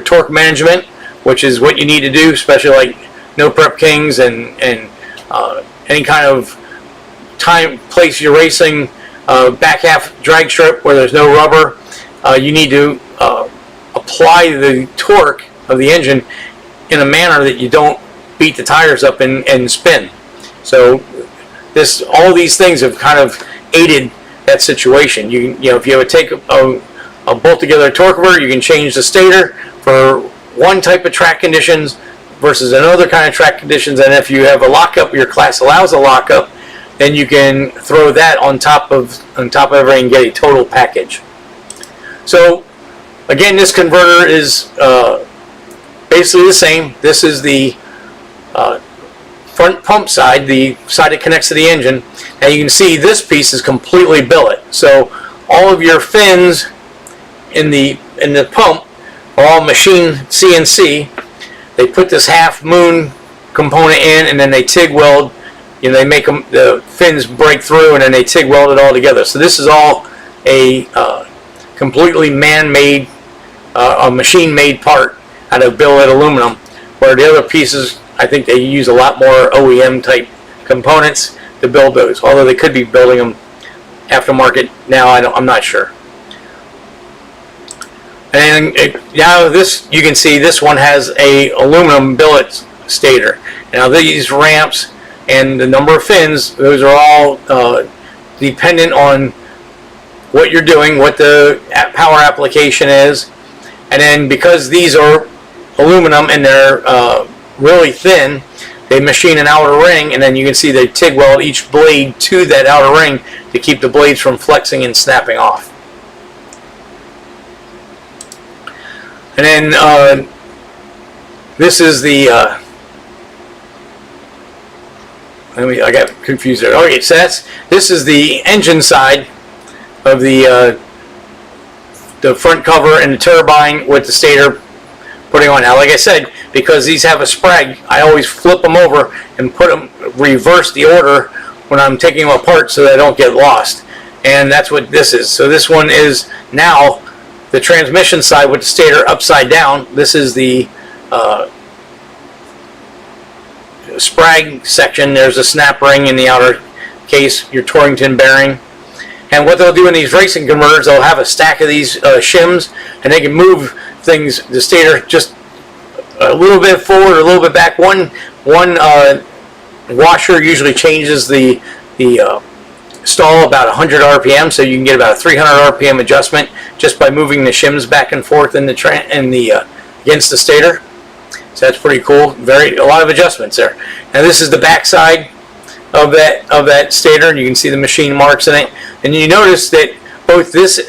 torque management, which is what you need to do, especially like no prep kings and any kind of place you're racing, back half drag strip where there's no rubber. You need to apply the torque of the engine in a manner that you don't beat the tires up and spin. So all these things have kind of aided that situation. If you take a bolt together torque converter, you can change the stator for one type of track conditions versus another kind of track conditions. And if you have a lockup, your class allows a lockup, then you can throw that on top of everything and get a total package. So again, this converter is basically the same. This is the front pump side, the side that connects to the engine. Now you can see this piece is completely billet. So all of your fins in the pump are all machined CNC. They put this half moon component in, and then they TIG weld. They make the fins break through, and then they TIG weld it all together. So this is all a completely man-made, a machine-made part out of billet aluminum, where the other pieces, I think they use a lot more OEM type components to build those, although they could be building them aftermarket now. I'm not sure. And now you can see this one has a aluminum billet stator. Now these ramps and the number of fins, those are all dependent on what you're doing, what the power application is. And then because these are aluminum and they're really thin, they machine an outer ring, and then you can see they TIG weld each blade to that outer ring to keep the blades from flexing and snapping off. And then this is the I got confused there. Okay, so this is the engine side of the front cover and the turbine with the stator putting on. Now, like I said, because these have a sprag, I always flip them over and reverse the order when I'm taking them apart so that I don't get lost. And that's what this is. So this one is now the transmission side with the stator upside down. This is the sprag section. There's a snap ring in the outer case, your Torrington bearing. And what they'll do in these racing converters, they'll have a stack of these shims, and they can move things, the stator just a little bit forward, a little bit back. One washer usually changes the stall about 100 RPM, so you can get about a 300 RPM adjustment just by moving the shims back and forth against the stator. So that's pretty cool. A lot of adjustments there. Now this is the back side of that stator, and you can see the machine marks in it. And you notice that both this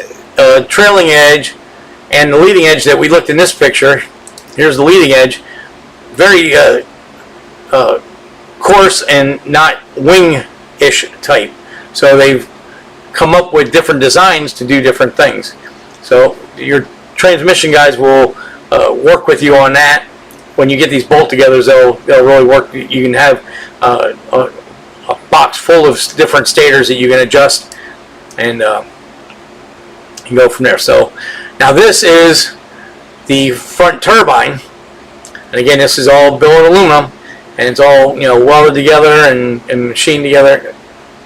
trailing edge And the leading edge that we looked in this picture, here's the leading edge, very coarse and not wing-ish type. So they've come up with different designs to do different things. So your transmission guys will work with you on that. When you get these bolt togethers, they'll really work. You can have a box full of different stators that you can adjust, and you can go from there. So now this is the front turbine, and again, this is all billet aluminum, and it's all welded together and machined together.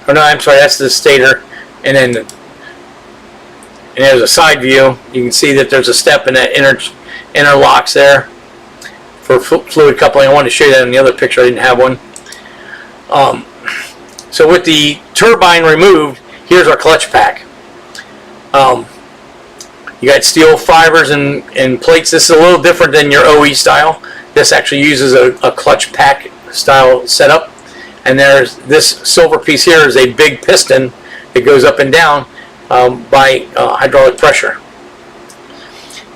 Oh no, I'm sorry, that's the stator, and then there's a side view. You can see that there's a step in that interlocks there for fluid coupling. I wanted to show you that in the other picture. I didn't have one. So with the turbine removed, here's our clutch pack. You got steel fibers and plates. This is a little different than your OE style. This actually uses a clutch pack style setup. And there's this silver piece here is a big piston that goes up and down by hydraulic pressure.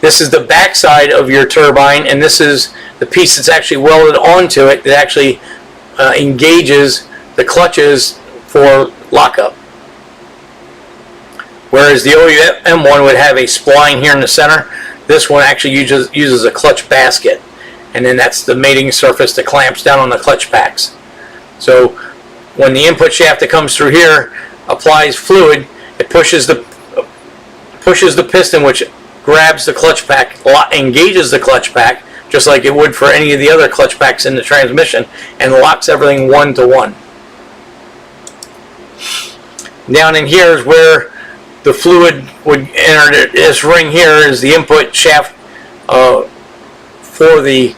This is the back side of your turbine, and this is the piece that's actually welded onto it that actually engages the clutches for lockup. Whereas the OEM one would have a spline here in the center, this one actually uses a clutch basket, and then that's the mating surface that clamps down on the clutch packs. So when the input shaft that comes through here applies fluid, it pushes the piston, which grabs the clutch pack, engages the clutch pack, just like it would for any of the other clutch packs in the transmission, and locks everything one to one. Down in here is where the fluid would enter. This ring here is the input shaft for the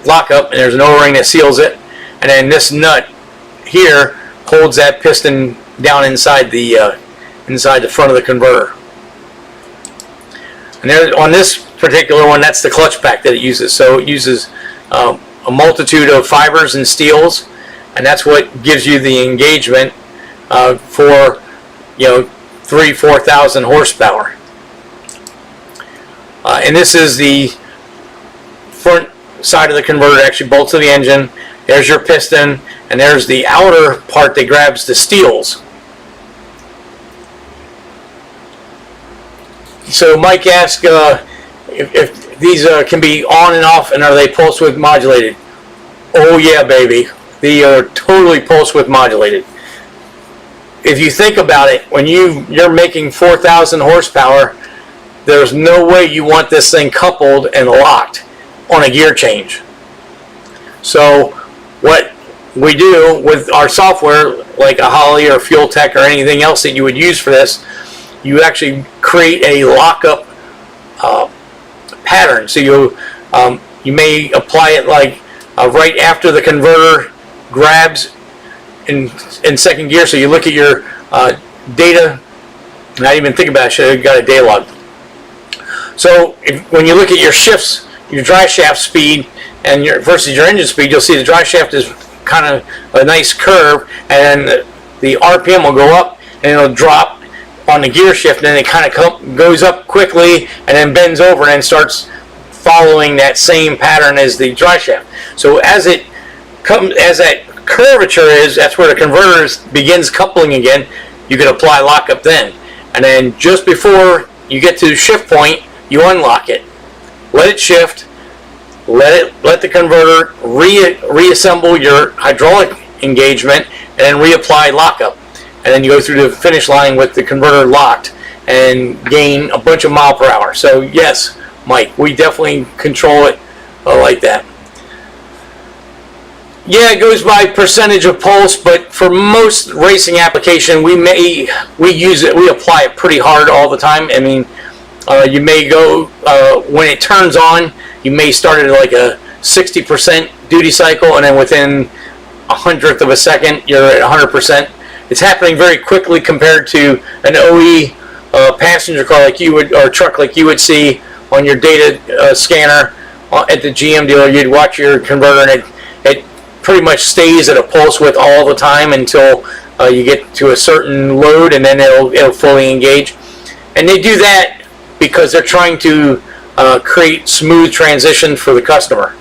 lockup, and there's an O-ring that seals it. And then this nut here holds that piston down inside the front of the converter. And there, on this particular one, that's the clutch pack that it uses. So it uses a multitude of fibers and steels, and that's what gives you the engagement for 3,000-4,000 horsepower. And this is the front side of the converter, actually bolts to the engine. There's your piston, and there's the outer part that grabs the steels. So Mike asked if these can be on and off, and are they pulse width modulated? Oh yeah, baby. They are totally pulse width modulated. If you think about it, when you're making 4,000 horsepower, there's no way you want this thing coupled and locked on a gear change. So what we do with our software, like a Holly or Fuel Tech or anything else that you would use for this, you actually create a lockup pattern. So you may apply it like right after the converter grabs in second gear. So you look at your data, and I didn't even think about it, I should have got a day log. So when you look at your shifts, your drive shaft speed and versus your engine speed, you'll see the drive shaft is kind of a nice curve, and the RPM will go up and it'll drop on the gear shift, and then it kind of goes up quickly and then bends over and then starts following that same pattern as the drive shaft. So as that curvature is, that's where the converter begins coupling again. You can apply lockup then, and then just before you get to the shift point, you unlock it, let it shift, let the converter reassemble your hydraulic engagement, and then reapply lockup. And then you go through the finish line with the converter locked and gain a bunch of mile per hour. So yes, Mike, we definitely control it like that. Yeah, it goes by percentage of pulse, but for most racing application, we use it, we apply it pretty hard all the time. I mean, you may go, when it turns on, you may start at like a 60% duty cycle, and then within 100th of a second, you're at 100%. It's happening very quickly compared to an OE passenger car like you would, or truck like you would see on your data scanner at the GM dealer. You'd watch your converter, and it pretty much stays at a pulse width all the time until you get to a certain load, and then it'll fully engage. And they do that because they're trying to create smooth transition for the customer.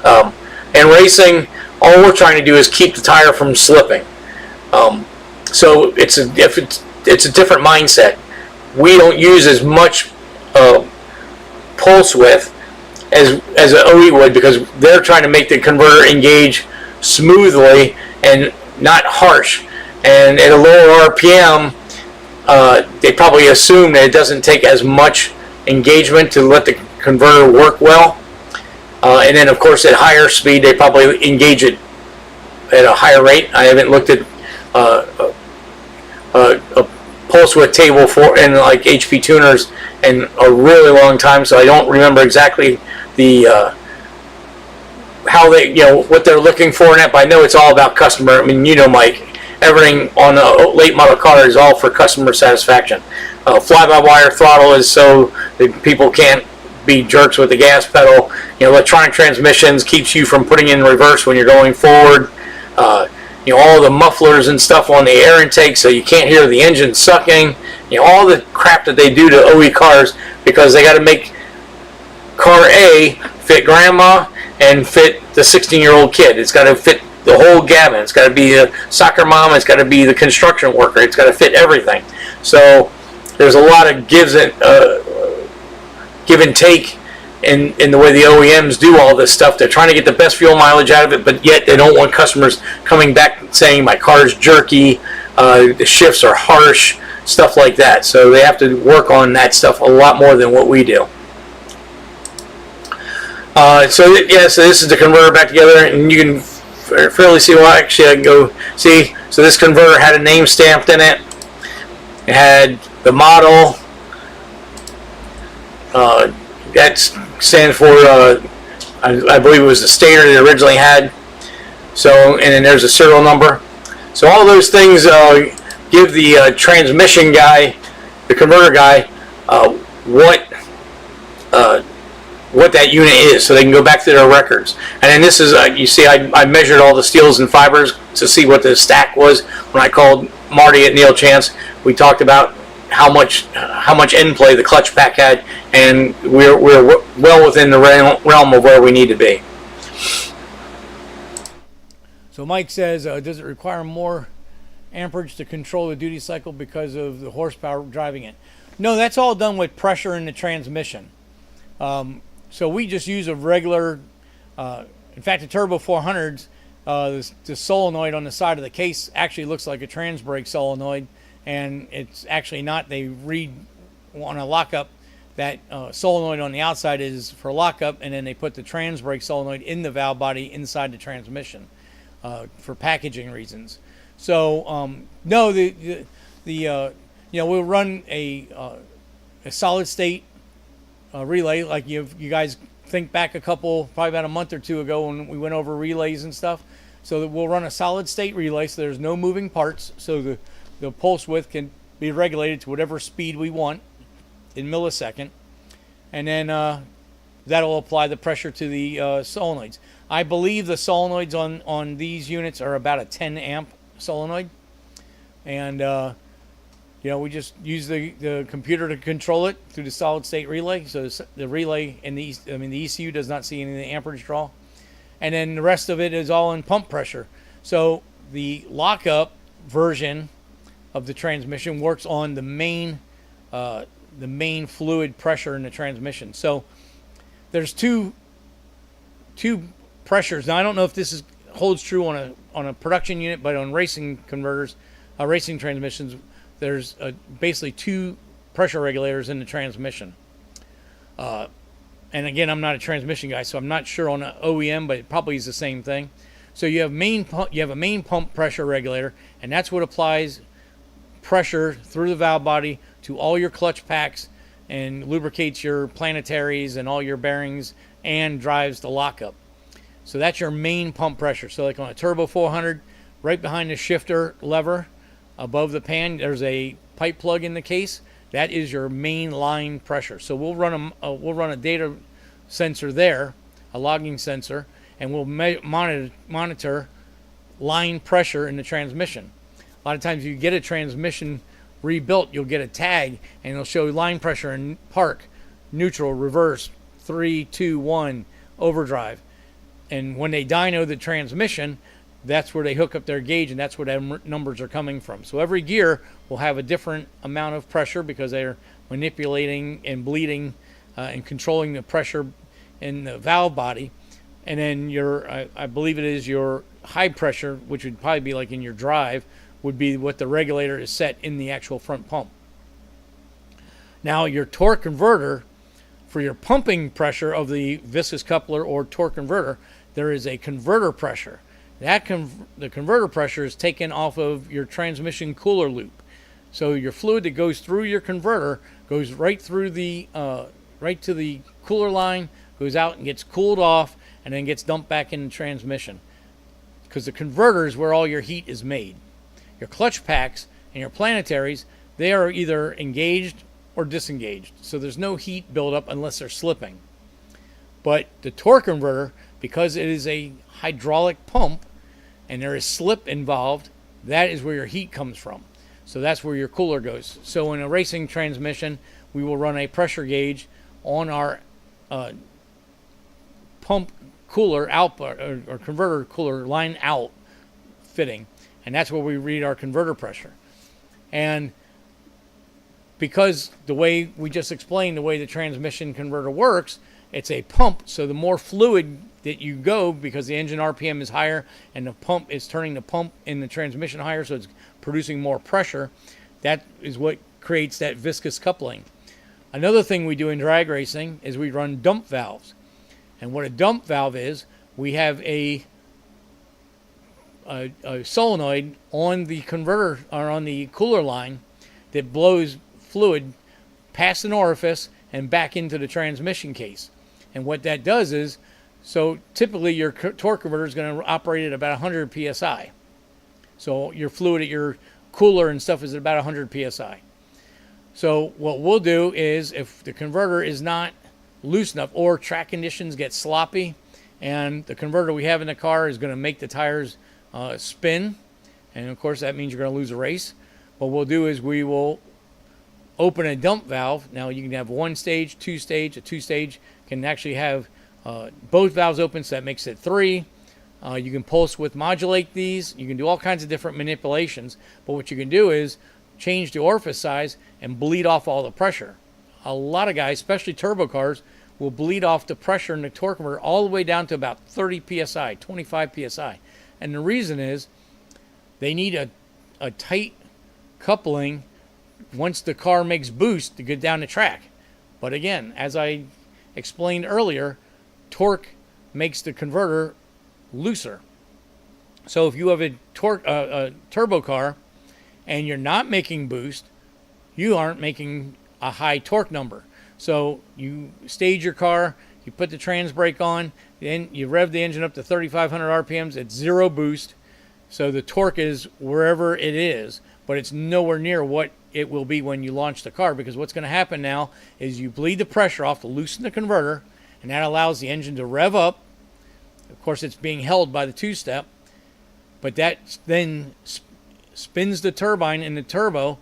And racing, all we're trying to do is keep the tire from slipping. So it's a different mindset. We don't use as much pulse width as an OE would, because they're trying to make the converter engage smoothly and not harsh. And at a lower RPM, they probably assume that it doesn't take as much engagement to let the converter work well. And then, of course, at higher speed, they probably engage it at a higher rate. I haven't looked at a pulse width table for in like HP tuners in a really long time, so I don't remember exactly the how they, what they're looking for in it. But I know it's all about customer. I mean, Mike, everything on a late model car is all for customer satisfaction. Fly-by-wire throttle is so that people can't be jerks with the gas pedal. Electronic transmissions keeps you from putting in reverse when you're going forward. All the mufflers and stuff on the air intake, so you can't hear the engine sucking. All the crap that they do to OE cars, because they got to make car A fit grandma and fit the 16-year-old kid. It's got to fit the whole gamut. It's got to be the soccer mom. It's got to be the construction worker. It's got to fit everything. So there's a lot of give and take in the way the OEMs do all this stuff. They're trying to get the best fuel mileage out of it, but yet they don't want customers coming back saying my car's jerky, the shifts are harsh, stuff like that. So they have to work on that stuff a lot more than what we do. So this is the converter back together, and you can fairly see. Well, actually, I can go see. So this converter had a name stamped in it. It had the model. That stands for, I believe it was the stator that it originally had. So, and then there's a serial number. So all those things give the transmission guy, the converter guy, what that unit is, so they can go back to their records. And then this is, you see, I measured all the steels and fibers to see what the stack was. When I called Marty at Neil Chance, we talked about how much end play the clutch pack had, and we're well within the realm of where we need to be. So Mike says, does it require more amperage to control the duty cycle because of the horsepower driving it? No, that's all done with pressure in the transmission. So we just use a regular, in fact, the Turbo 400s, the solenoid on the side of the case actually looks like a trans brake solenoid, and it's actually not. They read on a lockup that solenoid on the outside is for lockup, and then they put the trans brake solenoid in the valve body inside the transmission for packaging reasons. So no, we'll run a solid state relay, like you guys think back probably about a month or two ago when we went over relays and stuff. So that we'll run a solid state relay, so there's no moving parts, so the pulse width can be regulated to whatever speed we want in millisecond, and then that'll apply the pressure to the solenoids. I believe the solenoids on these units are about a 10 amp solenoid, and we just use the computer to control it through the solid state relay. So the relay in the ECU does not see any of the amperage draw, and then the rest of it is all in pump pressure. So the lockup version of the transmission works on the main fluid pressure in the transmission. So there's two pressures. Now I don't know if this holds true on a production unit, but on racing converters, racing transmissions, there's basically two pressure regulators in the transmission. And again, I'm not a transmission guy, so I'm not sure on an OEM, but it probably is the same thing. So you have a main pump pressure regulator, and that's what applies pressure through the valve body to all your clutch packs and lubricates your planetaries and all your bearings and drives the lockup. So that's your main pump pressure. So like on a Turbo 400, right behind the shifter lever above the pan, there's a pipe plug in the case. That is your main line pressure. So we'll run a data sensor there, a logging sensor, and we'll monitor line pressure in the transmission. A lot of times you get a transmission rebuilt, you'll get a tag and it'll show line pressure in park, neutral, reverse, 3, 2, 1, overdrive. And when they dyno the transmission, that's where they hook up their gauge, and that's where the numbers are coming from. So every gear will have a different amount of pressure because they're manipulating and bleeding and controlling the pressure in the valve body. And then I believe it is your high pressure, which would probably be like in your drive, would be what the regulator is set in the actual front pump. Now your torque converter, for your pumping pressure of the viscous coupler or torque converter, there is a converter pressure. The converter pressure is taken off of your transmission cooler loop. So your fluid that goes through your converter goes right through the right to the cooler line, goes out and gets cooled off, and then gets dumped back in the transmission. Because the converter is where all your heat is made. Your clutch packs and your planetaries, they are either engaged or disengaged. So there's no heat buildup unless they're slipping. But the torque converter, because it is a hydraulic pump and there is slip involved, that is where your heat comes from. So that's where your cooler goes. So in a racing transmission, we will run a pressure gauge on our pump cooler out or converter cooler line out fitting, and that's where we read our converter pressure. And because the way we just explained, the way the transmission converter works, it's a pump, so the more fluid that you go, because the engine RPM is higher and the pump is turning the pump in the transmission higher, so it's producing more pressure, that is what creates that viscous coupling. Another thing we do in drag racing is we run dump valves. And what a dump valve is, we have a solenoid on the converter or on the cooler line that blows fluid past an orifice and back into the transmission case. And what that does is, so typically your torque converter is going to operate at about 100 psi. So your fluid at your cooler and stuff is at about 100 psi. So what we'll do is, if the converter is not loose enough or track conditions get sloppy and the converter we have in the car is going to make the tires spin, and of course that means you're going to lose a race, what we'll do is we will open a dump valve. Now you can have one stage, two stage. A two stage can actually have both valves open, so that makes it 3. You can pulse width modulate these. You can do all kinds of different manipulations, but what you can do is change the orifice size and bleed off all the pressure. A lot of guys, especially turbo cars, will bleed off the pressure in the torque converter all the way down to about 30 psi, 25 psi. And the reason is they need a tight coupling once the car makes boost to get down the track. But again, as I explained earlier, torque makes the converter looser. So if you have a turbo car and you're not making boost, you aren't making a high torque number. So you stage your car, you put the trans brake on, then you rev the engine up to 3,500 RPMs, it's 0 boost. So the torque is wherever it is, but it's nowhere near what it will be when you launch the car, because what's going to happen now is you bleed the pressure off to loosen the converter, and that allows the engine to rev up. Of course, it's being held by the two-step, but that then spins the turbine in the turbo,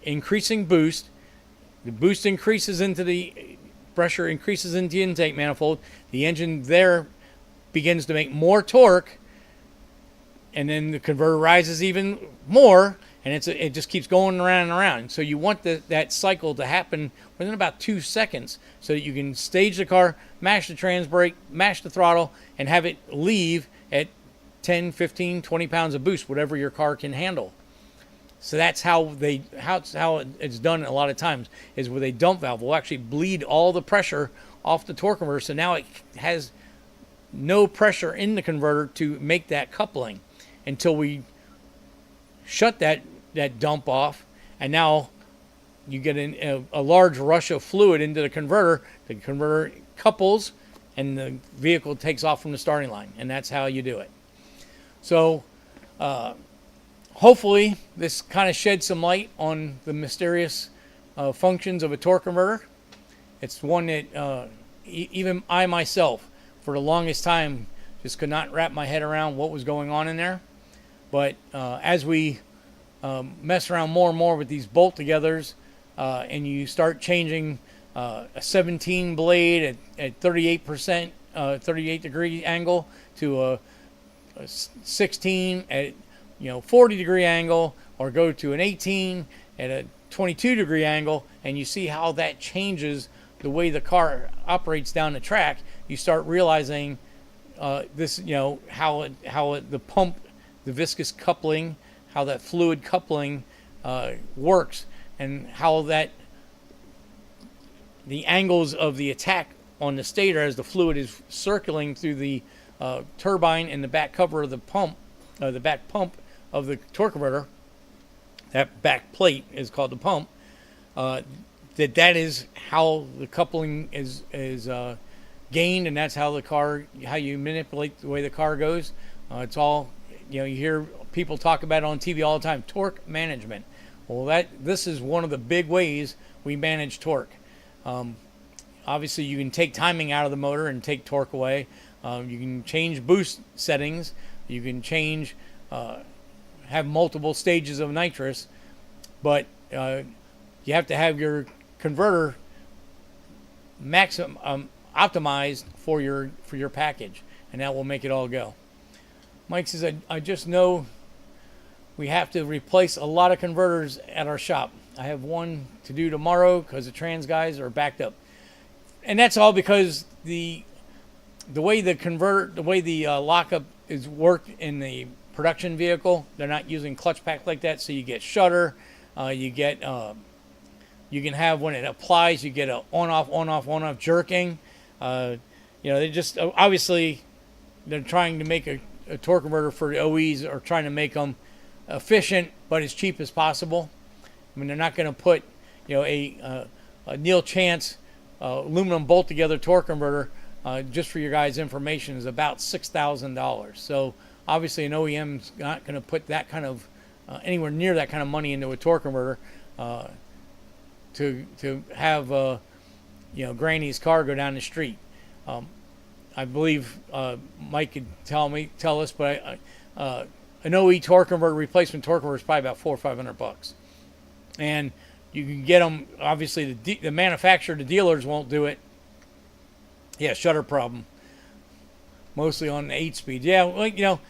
increasing boost. The boost increases into the pressure, increases into the intake manifold. The engine there begins to make more torque, and then the converter rises even more, and it just keeps going around and around. So you want that cycle to happen within about 2 seconds so that you can stage the car, mash the trans brake, mash the throttle, and have it leave at 10, 15, 20 pounds of boost, whatever your car can handle. So that's how it's done a lot of times, is with a dump valve. We'll actually bleed all the pressure off the torque converter, so now it has no pressure in the converter to make that coupling until we shut that dump off, and now you get a large rush of fluid into the converter. The converter couples, and the vehicle takes off from the starting line, and that's how you do it. So hopefully this kind of sheds some light on the mysterious functions of a torque converter. It's one that even I myself, for the longest time, just could not wrap my head around what was going on in there. But as we mess around more and more with these bolt togethers, and you start changing a 17 blade at 38%, 38 degree angle to a 16 at 40 degree angle, or go to an 18 at a 22 degree angle, and you see how that changes the way the car operates down the track. You start realizing this, the pump, the viscous coupling, how that fluid coupling works, and how that the angles of the attack on the stator as the fluid is circling through the turbine and the back cover of the pump, the back pump of the torque converter. That back plate is called the pump. That is how the coupling is gained, and that's how how you manipulate the way the car goes. It's all, you hear people talk about it on TV all the time, torque management. Well, this is one of the big ways we manage torque. Obviously, you can take timing out of the motor and take torque away. You can change boost settings. You can change, have multiple stages of nitrous, but you have to have your converter optimized for your package, and that will make it all go. Mike says, I just know we have to replace a lot of converters at our shop. I have one to do tomorrow because the trans guys are backed up. And that's all because the way the lockup is worked in the production vehicle, they're not using clutch pack like that, so you get shudder, you can have, when it applies, you get a on-off jerking. They just, obviously, they're trying to make a torque converter for the OEs, or trying to make them efficient but as cheap as possible. I mean, they're not going to put, a Neil Chance aluminum bolt together torque converter, just for your guys' information, is about $6,000. So obviously an OEM's not going to put that kind of anywhere near that kind of money into a torque converter to have Granny's car go down the street. I believe Mike could tell us, but an OE torque converter, replacement torque converter, is probably about $400 or $500, and you can get them. Obviously, the manufacturer, the dealers won't do it. Yeah, shutter problem, mostly on the 8-speed. Yeah, well,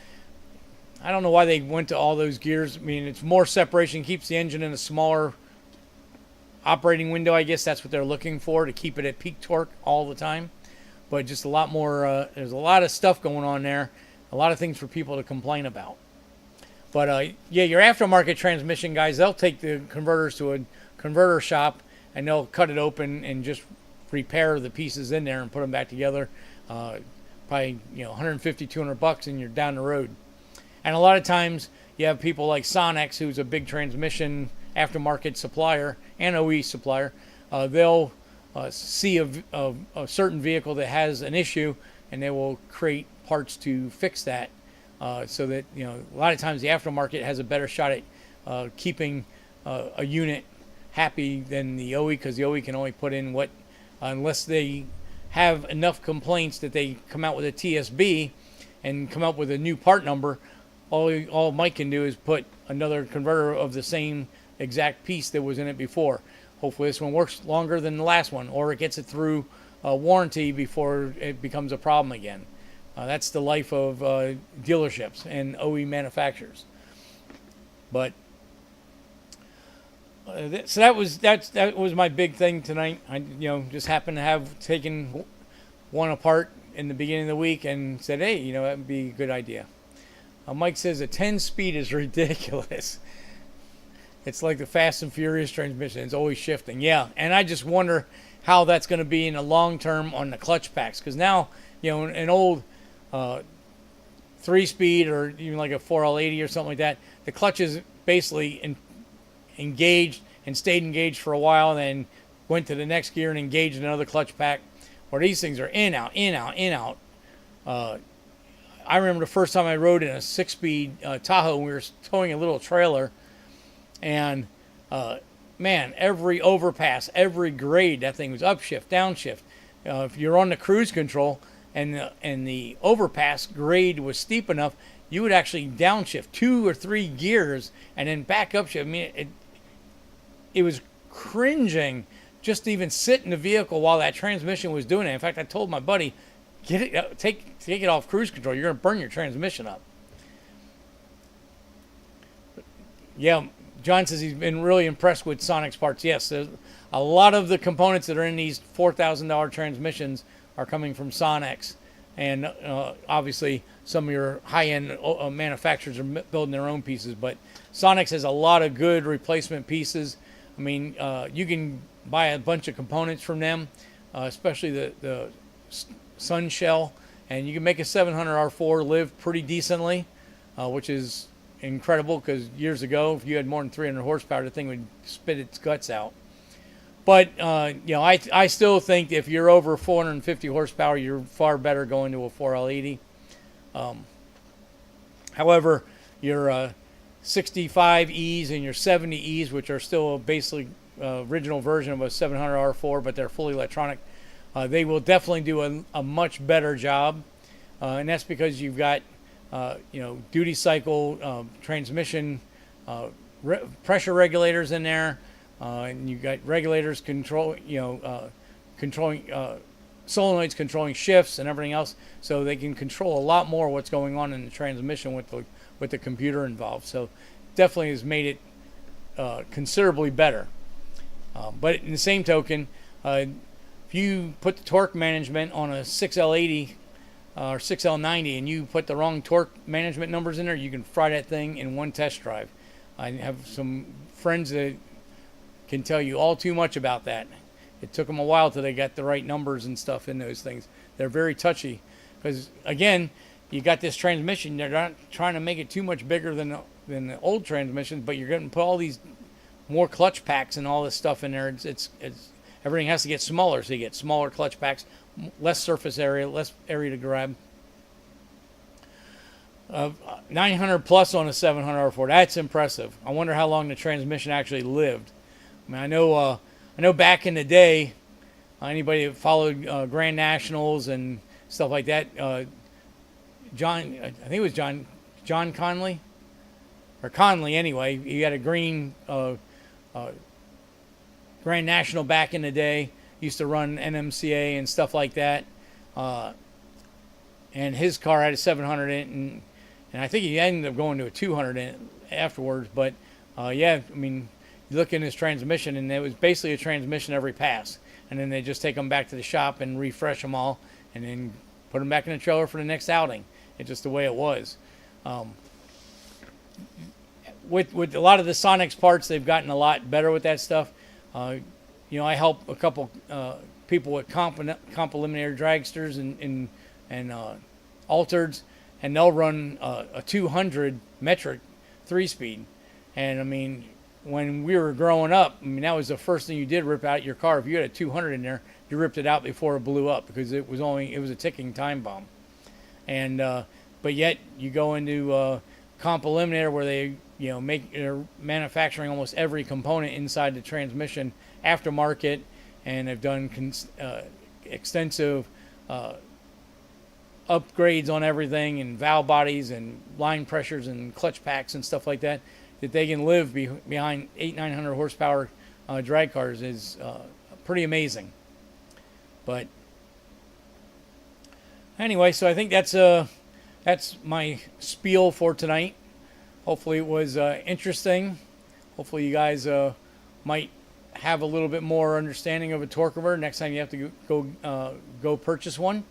I don't know why they went to all those gears. I mean, it's more separation, keeps the engine in a smaller operating window. I guess that's what they're looking for, to keep it at peak torque all the time. But just a lot more, there's a lot of stuff going on there, a lot of things for people to complain about. But yeah, your aftermarket transmission guys, they'll take the converters to a converter shop, and they'll cut it open and just repair the pieces in there and put them back together. Probably $150, $200, and you're down the road. And a lot of times you have people like Sonex, who's a big transmission aftermarket supplier and OE supplier. They'll see a certain vehicle that has an issue, and they will create parts to fix that, so that a lot of times the aftermarket has a better shot at keeping a unit happy than the OE, because the OE can only put in what, unless they have enough complaints that they come out with a TSB and come up with a new part number. All Mike can do is put another converter of the same exact piece that was in it before. Hopefully this one works longer than the last one, or it gets it through warranty before it becomes a problem again. That's the life of dealerships and OE manufacturers. But so that was my big thing tonight. I just happened to have taken one apart in the beginning of the week and said, hey, that would be a good idea. Mike says a 10-speed is ridiculous. It's like the Fast and Furious transmission. It's always shifting. Yeah, and I just wonder how that's going to be in the long term on the clutch packs, because now, an old 3-speed or even like a 4L80 or something like that, the clutch is basically engaged and stayed engaged for a while, and then went to the next gear and engaged another clutch pack. Or these things are in, out, in, out, in, out. I remember the first time I rode in a 6-speed Tahoe, and we were towing a little trailer, and man, every overpass, every grade, that thing was upshift, downshift. If you're on the cruise control and the overpass grade was steep enough, you would actually downshift 2 or 3 gears and then back up shift. I mean, it was cringing just to even sit in the vehicle while that transmission was doing it. In fact, I told my buddy, take it off cruise control. You're going to burn your transmission up. Yeah, John says he's been really impressed with Sonic's parts. Yes, there's a lot of the components that are in these $4,000 transmissions are coming from Sonex. And obviously, some of your high-end manufacturers are building their own pieces. But Sonex has a lot of good replacement pieces. I mean, you can buy a bunch of components from them, especially the sun shell. And you can make a 700R4 live pretty decently, which is incredible, because years ago, if you had more than 300 horsepower, the thing would spit its guts out. But I still think if you're over 450 horsepower, you're far better going to a 4L80. However, your 65Es and your 70Es, which are still basically original version of a 700R4, but they're fully electronic, they will definitely do a much better job, and that's because you've got duty cycle, transmission, pressure regulators in there, and you've got regulators controlling solenoids controlling shifts and everything else, so they can control a lot more what's going on in the transmission with the computer involved. So definitely has made it considerably better. But in the same token, if you put the torque management on a 6L80 or 6L90 and you put the wrong torque management numbers in there, you can fry that thing in one test drive. I have some friends that can tell you all too much about that. It took them a while till they got the right numbers and stuff in those things. They're very touchy because, again, you got this transmission. They're not trying to make it too much bigger than the old transmissions, but you're going to put all these more clutch packs and all this stuff in there. It's everything has to get smaller, so you get smaller clutch packs, less surface area, less area to grab. 900 plus on a 700R4. That's impressive. I wonder how long the transmission actually lived. I mean, I know back in the day, anybody that followed Grand Nationals and stuff like that, I think it was John Conley, or Conley anyway. He had a green Grand National back in the day. Used to run NMCA and stuff like that. And his car had a 700 in it, and I think he ended up going to a 200 in it afterwards. But yeah, I mean, you look in his transmission, and it was basically a transmission every pass. And then they just take them back to the shop and refresh them all, and then put them back in the trailer for the next outing. It's just the way it was. With a lot of the Sonex parts, they've gotten a lot better with that stuff. I help a couple people with comp eliminator dragsters and altereds, and they'll run a 200 metric 3-speed. And I mean, when we were growing up, I mean, that was the first thing you did, rip out your car. If you had a 200 in there, you ripped it out before it blew up, because it was a ticking time bomb. And but yet you go into comp eliminator, where they they're manufacturing almost every component inside the transmission aftermarket, and they've done extensive upgrades on everything, and valve bodies and line pressures and clutch packs and stuff like that, that they can live behind 800-900 horsepower drag cars is pretty amazing. But anyway, so I think that's my spiel for tonight. Hopefully it was interesting. Hopefully you guys might have a little bit more understanding of a torque converter next time you have to go purchase one.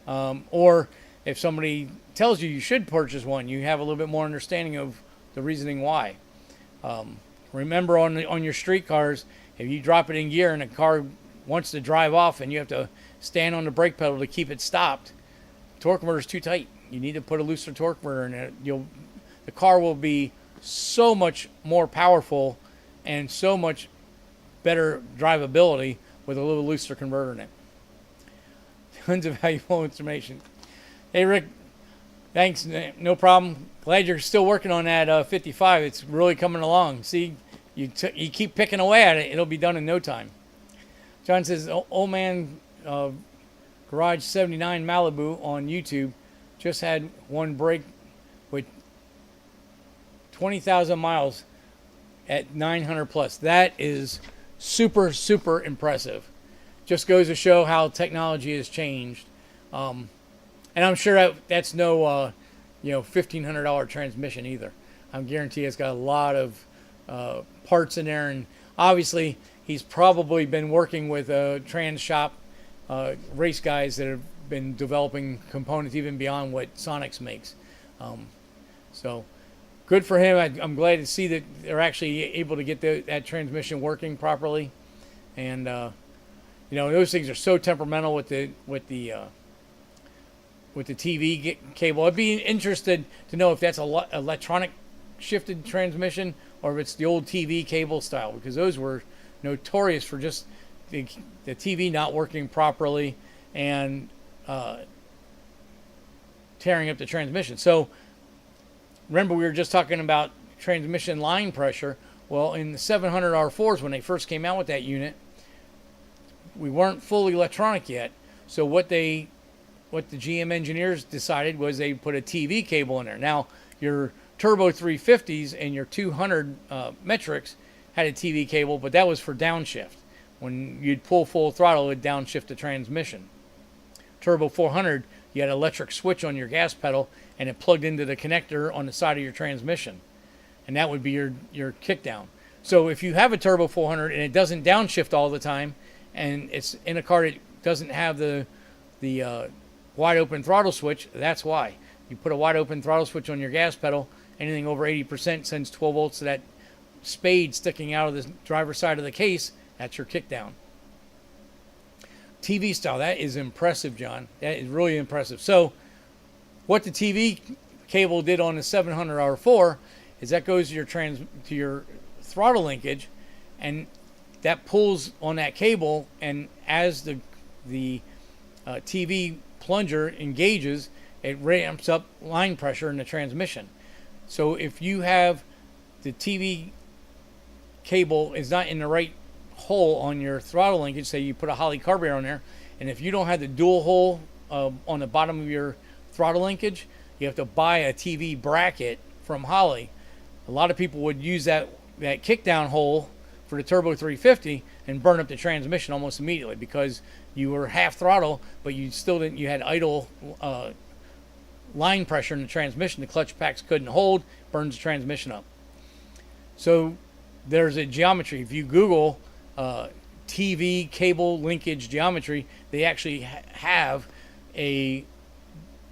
Or if somebody tells you should purchase one, you have a little bit more understanding of the reasoning why. Remember, on your street cars, if you drop it in gear and a car wants to drive off and you have to stand on the brake pedal to keep it stopped, torque converter is too tight. You need to put a looser torque converter in it. The car will be so much more powerful and so much better drivability with a little looser converter in it. Tons of valuable information. Hey, Rick, thanks. No problem. Glad you're still working on that 55. It's really coming along. See, you keep picking away at it. It'll be done in no time. John says, old man Garage 79 Malibu on YouTube just had one break 20,000 miles at 900 plus. That is super, super impressive. Just goes to show how technology has changed. And I'm sure that's no, $1,500 transmission either. I guarantee it's got a lot of parts in there, and obviously he's probably been working with trans shop race guys that have been developing components even beyond what Sonics makes. So good for him. I'm glad to see that they're actually able to get that transmission working properly, and those things are so temperamental with the TV cable. I'd be interested to know if that's electronic shifted transmission or if it's the old TV cable style, because those were notorious for just the TV not working properly and tearing up the transmission. So remember, we were just talking about transmission line pressure. Well, in the 700 R4s, when they first came out with that unit, we weren't fully electronic yet. So what the GM engineers decided was they put a TV cable in there. Now, your Turbo 350s and your 200 metrics had a TV cable, but that was for downshift. When you'd pull full throttle, it would downshift the transmission. Turbo 400, you had an electric switch on your gas pedal, and it plugged into the connector on the side of your transmission. And that would be your kickdown. So if you have a Turbo 400 and it doesn't downshift all the time, and it's in a car that doesn't have the wide open throttle switch, that's why. You put a wide open throttle switch on your gas pedal, anything over 80% sends 12 volts to that spade sticking out of the driver's side of the case. That's your kickdown. TV style, that is impressive, John. That is really impressive. So what the TV cable did on the 700 R4 is that goes to your throttle linkage, and that pulls on that cable, and as the TV plunger engages, it ramps up line pressure in the transmission. So if you have the TV cable is not in the right hole on your throttle linkage, say you put a Holley carburetor on there, and if you don't have the dual hole on the bottom of your throttle linkage, you have to buy a TV bracket from Holley. A lot of people would use that kickdown hole for the Turbo 350 and burn up the transmission almost immediately because you were half throttle, but you had idle line pressure in the transmission. The clutch packs couldn't hold, burns the transmission up. So there's a geometry. If you Google TV cable linkage geometry, they actually have a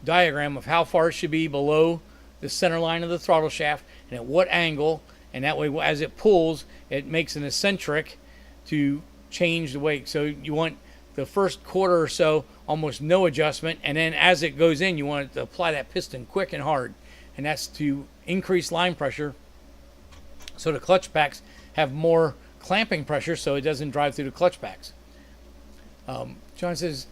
diagram of how far it should be below the center line of the throttle shaft and at what angle, and that way as it pulls, it makes an eccentric to change the weight. So you want the first quarter or so almost no adjustment, and then as it goes in, you want it to apply that piston quick and hard, and that's to increase line pressure so the clutch packs have more clamping pressure so it doesn't drive through the clutch packs. John says,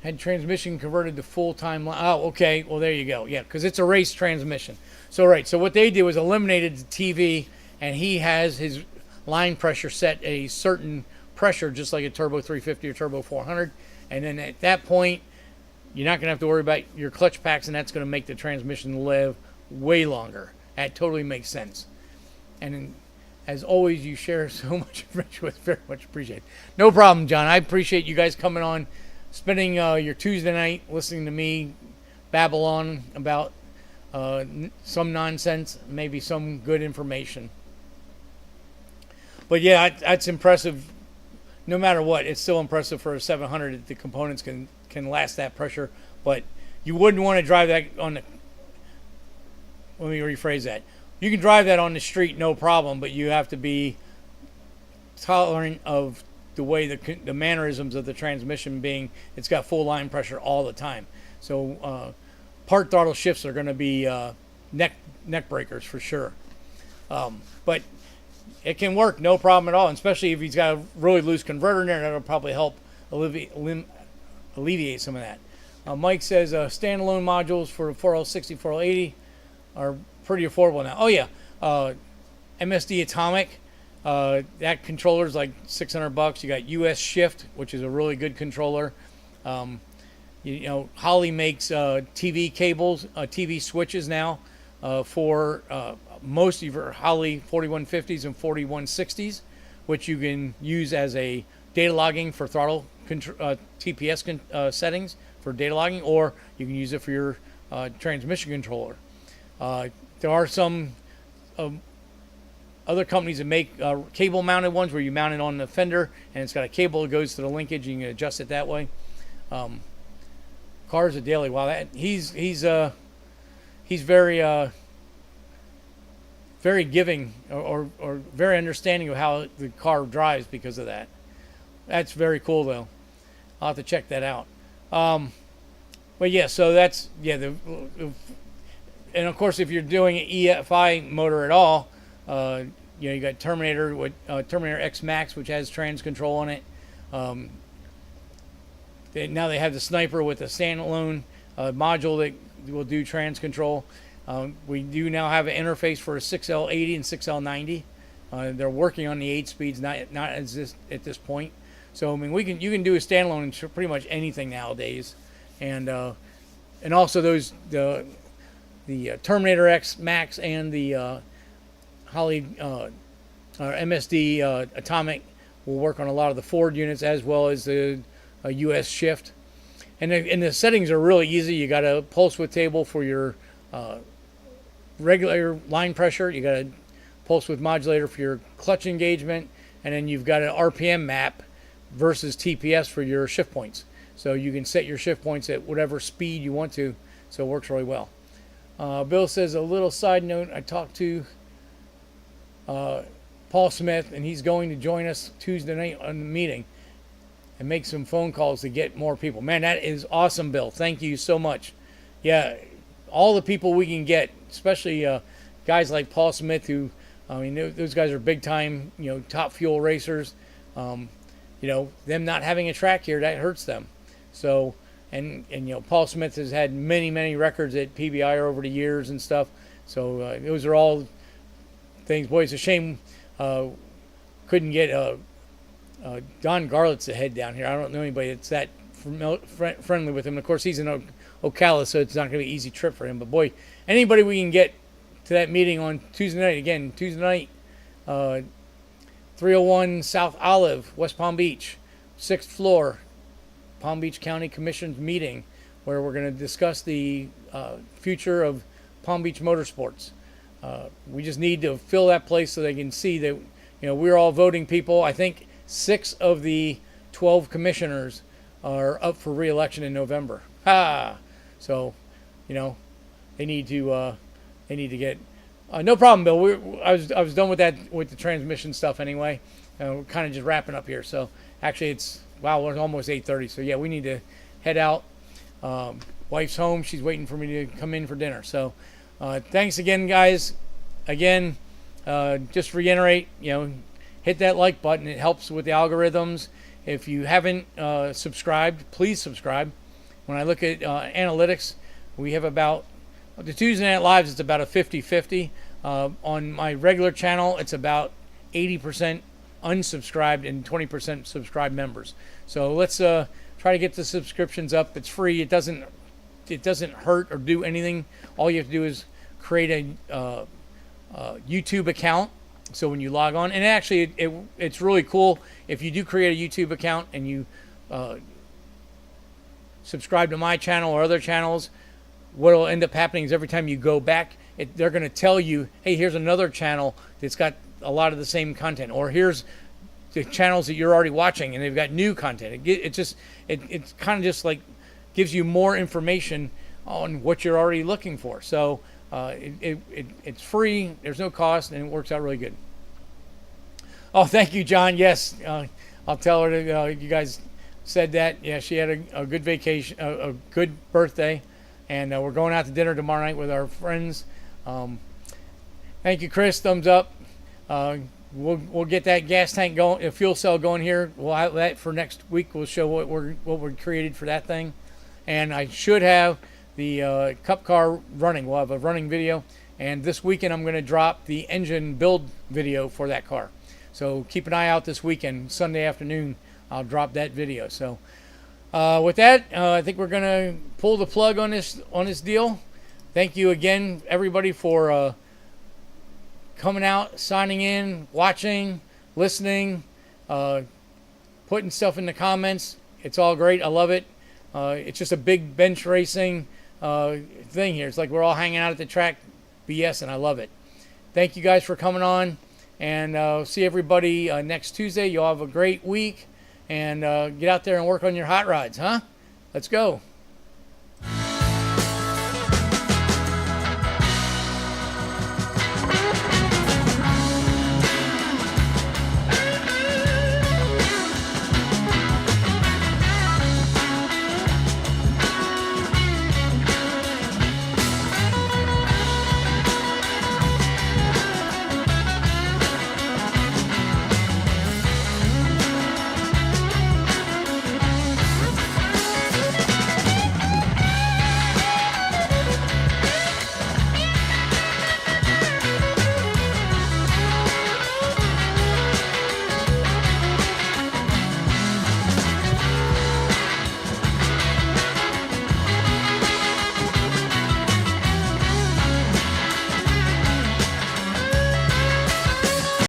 had transmission converted to full-time line. Oh, okay. Well, there you go. Yeah, because it's a race transmission. So, right. So what they did was eliminated the TV, and he has his line pressure set a certain pressure, just like a Turbo 350 or Turbo 400. And then at that point, you're not going to have to worry about your clutch packs, and that's going to make the transmission live way longer. That totally makes sense. And as always, you share so much information with, very much appreciated. No problem, John. I appreciate you guys coming on, spending your Tuesday night listening to me babble on about some nonsense, maybe some good information. But yeah, that's impressive. No matter what, it's still impressive for a 700 that the components can last that pressure. But you wouldn't want to drive that on the. Let me rephrase that. You can drive that on the street, no problem, but you have to be tolerant of the way the mannerisms of the transmission being. It's got full line pressure all the time. So part throttle shifts are going to be neck breakers for sure. But it can work, no problem at all, and especially if he's got a really loose converter in there, that'll probably help alleviate some of that. Mike says standalone modules for 4L60, 4L80 are pretty affordable now. Oh yeah, MSD Atomic, that controller is like $600. You got US Shift, which is a really good controller. Holley makes TV cables, TV switches now. for most of your Holley 4150s and 4160s, which you can use as a data logging for throttle TPS settings for data logging, or you can use it for your transmission controller. There are some other companies that make cable mounted ones where you mount it on the fender and it's got a cable that goes to the linkage. You can adjust it that way. Cars a daily. Wow, he's very very giving or very understanding of how the car drives because of that. That's very cool though. I'll have to check that out. But yeah, so that's and of course if you're doing an EFI motor at all, you got Terminator with Terminator X Max, which has trans control on it. Now they have the Sniper with a standalone module that will do trans control. We do now have an interface for a 6L80 and 6L90. They're working on the 8 speeds, not at this point. So I mean, you can do a standalone in pretty much anything nowadays, and also the Terminator X Max and the Holley MSD Atomic will work on a lot of the Ford units as well as the US shift. And the settings are really easy. You got a pulse width table for your regular line pressure. You got a pulse width modulator for your clutch engagement, and then you've got an RPM map versus TPS for your shift points. So you can set your shift points at whatever speed you want to. So it works really well. Bill says, a little side note, I talked to Paul Smith, and he's going to join us Tuesday night on the meeting and make some phone calls to get more people. Man, that is awesome, Bill. Thank you so much. Yeah, all the people we can get, especially guys like Paul Smith, who, I mean, those guys are big time, top fuel racers. Them not having a track here, that hurts them. So, and Paul Smith has had many records at PBI over the years and stuff. So those are all things. Boy, it's a shame couldn't get Don Garlett's the head down here. I don't know anybody that's that friendly with him. Of course, he's in Ocala, so it's not going to be an easy trip for him. But boy, anybody we can get to that meeting on Tuesday night. Again, Tuesday night, 301 South Olive, West Palm Beach, 6th floor, Palm Beach County Commission's meeting, where we're going to discuss the future of Palm Beach motorsports. We just need to fill that place so they can see that we're all voting people. I think 6 of the 12 commissioners are up for re-election in November. So, they need to get. No problem, Bill. I was done with that with the transmission stuff anyway. We're kind of just wrapping up here. So actually, it's almost 8:30. So yeah, we need to head out. Wife's home. She's waiting for me to come in for dinner. So thanks again, guys. Again, just reiterate. Hit that like button. It helps with the algorithms. If you haven't subscribed, please subscribe. When I look at analytics, we have about the Tuesday Night Lives. It's about a 50-50. On my regular channel, it's about 80% unsubscribed and 20% subscribed members. So let's try to get the subscriptions up. It's free. It doesn't hurt or do anything. All you have to do is create a YouTube account. So when you log on, and actually it's really cool if you do create a YouTube account and you subscribe to my channel or other channels. What will end up happening is every time you go back, they're going to tell you, hey, here's another channel that's got a lot of the same content, or here's the channels that you're already watching and they've got new content. It's kind of just like gives you more information on what you're already looking for. So it's free, there's no cost, and it works out really good. Oh, thank you, John. Yes, I'll tell her that you guys said that. Yeah, she had a good vacation, a good birthday. And we're going out to dinner tomorrow night with our friends. Thank you, Chris. Thumbs up. We'll get that gas tank going, a fuel cell going here. We'll have that for next week. We'll show what we're created for that thing. And I should have the Cup car running. We'll have a running video. And this weekend I'm going to drop the engine build video for that car. So keep an eye out this weekend. Sunday afternoon I'll drop that video. So. With that, I think we're gonna pull the plug on this deal. thank you again, everybody, for coming out, signing in, watching, listening, putting stuff in the comments. It's all great. I love it. It's just a big bench racing thing here. It's like we're all hanging out at the track, BS, and I love it. Thank you guys for coming on, and see everybody next Tuesday. You'll have a great week, and get out there and work on your hot rods, huh? Let's go.